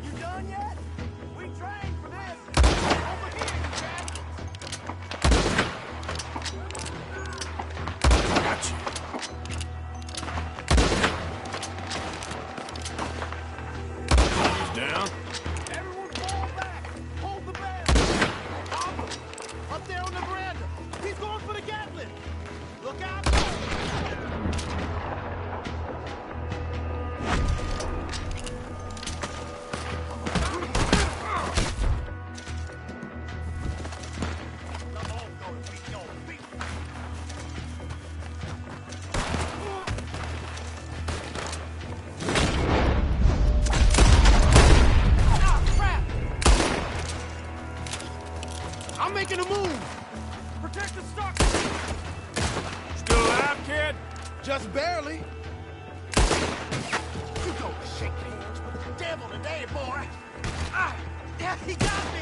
You done yet? We trained for this. Over here, you bastards. Got you. He's down. Everyone fall back. Hold the band. Arthur, up there on the veranda. He's going for the Gatling. Look out. Ah, crap. I'm making a move. Protect the stock. Still alive, kid? Just barely. You don't shake hands with the devil today, boy. Ah, yeah, he got me.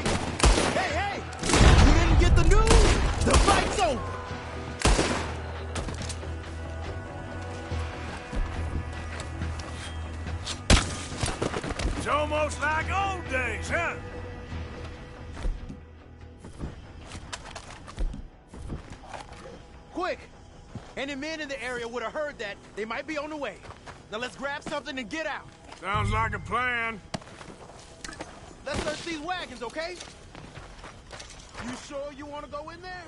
Hey, hey, you didn't get the news? The fight's over. It's almost like old days, huh? Quick! Any men in the area would have heard that. They might be on the way. Now let's grab something and get out. Sounds like a plan. Let's search these wagons, okay? You sure you want to go in there?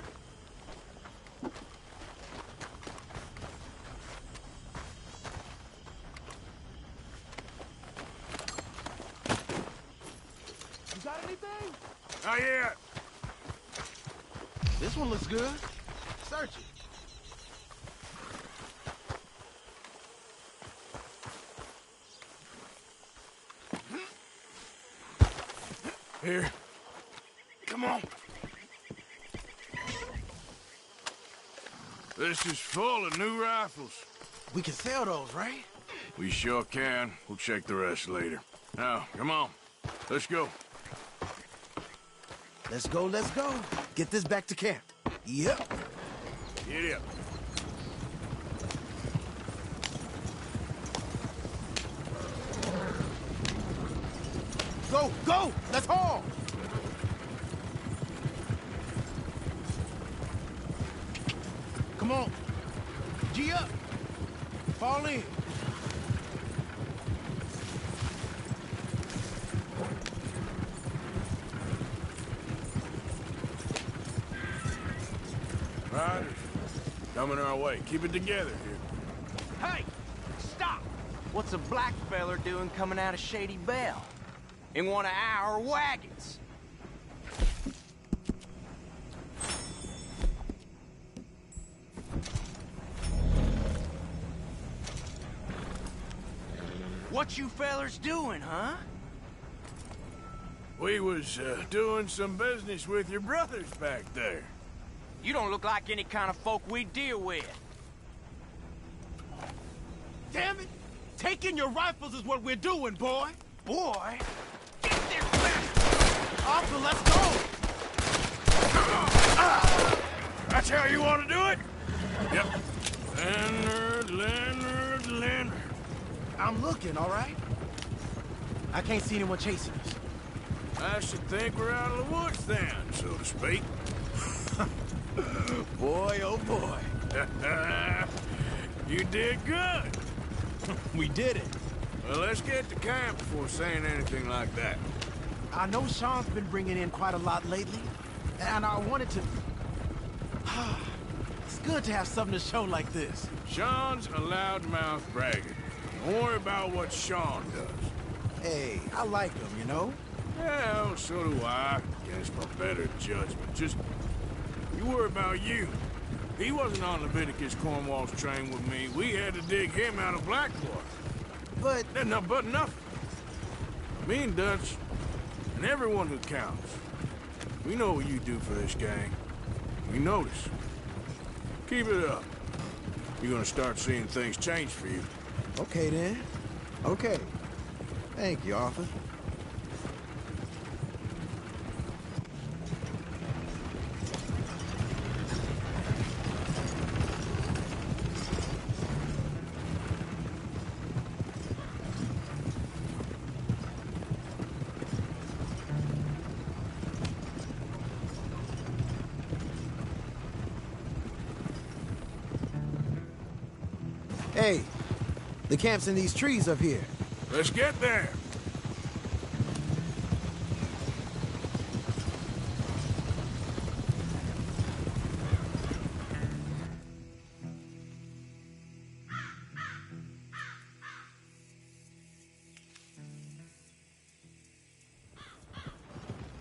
You got anything? Not yet. This one looks good. search it. Here. Come on. This is full of new rifles. We can sell those, right? We sure can. We'll check the rest later. Now, come on. Let's go. Let's go, let's go. Get this back to camp. Yep. Get up. Go, go! Let's haul! Come on. G up. Fall in. Riders, coming our way. Keep it together here. Hey! Stop! What's a black feller doing coming out of Shady Belle? In one of our wagons? What you fellers doing, huh? We was doing some business with your brothers back there. You don't look like any kind of folk we deal with. Damn it! Taking your rifles is what we're doing, boy! Boy? Arthur, let's go! That's how you want to do it? Yep. Leonard. I'm looking, all right? I can't see anyone chasing us. I should think we're out of the woods then, so to speak. Boy, oh boy. You did good. We did it. Well, let's get to camp before saying anything like that. I know Sean's been bringing in quite a lot lately, and I wanted to... It's good to have something to show like this. Sean's a loudmouth bragger. Don't worry about what Sean does. Hey, I like him, you know? Well, so do I, against my better judgment. Just, you worry about you. He wasn't on Leviticus Cornwall's train with me. We had to dig him out of Blackwater. But nothing. Me and Dutch, and everyone who counts, we know what you do for this gang. We notice. Keep it up. You're gonna start seeing things change for you. Okay, then. Okay. Thank you, Arthur. Hey, the camp's in these trees up here. Let's get there.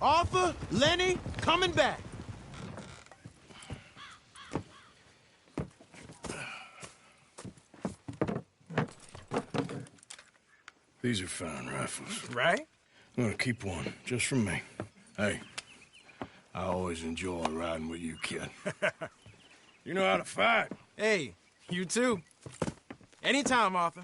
Arthur, Lenny, coming back. These are fine rifles. Right? I'm gonna keep one, just for me. Hey, I always enjoy riding with you, kid. You know how to fight. Hey, you too. Anytime, Arthur.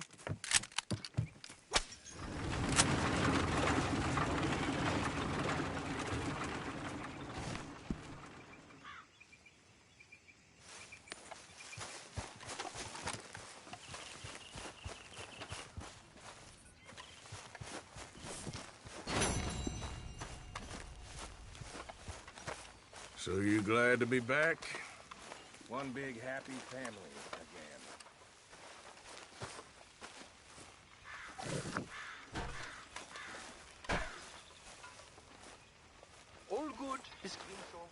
So you glad to be back? One big happy family again. All good, Miss Grimshaw.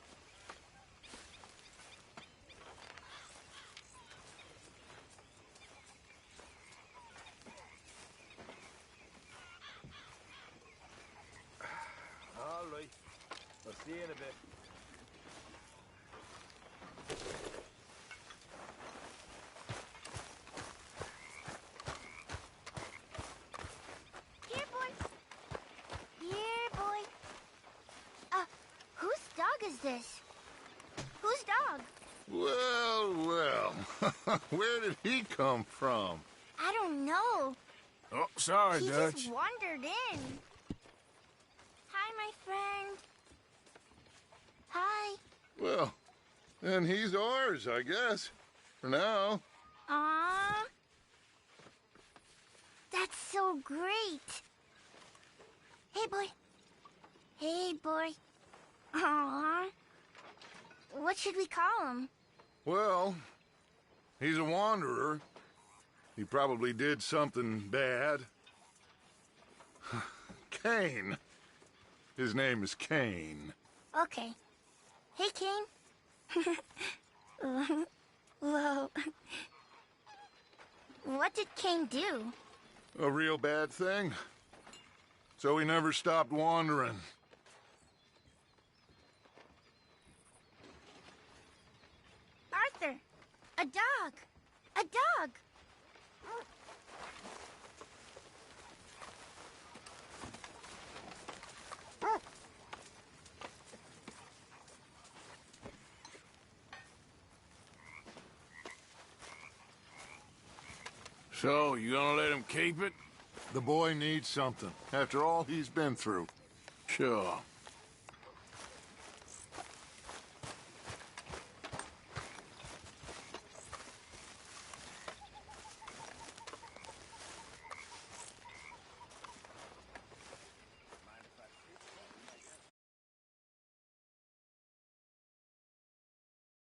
All right. I'll see you in a bit. this? Whose dog? Well, well. Where did he come from? I don't know. Oh, sorry, He Dutch. just wandered in. Hi, my friend. Hi. Well, then he's ours, I guess. For now. Aww. That's so great. Hey, boy. Hey, boy. Aww. What should we call him? Well, he's a wanderer. He probably did something bad. Kane. His name is Kane. Okay. Hey, Kane. Whoa. What did Kane do? A real bad thing. So he never stopped wandering. Arthur, a dog. A dog. So, you gonna let him keep it? The boy needs something, after all he's been through. Sure.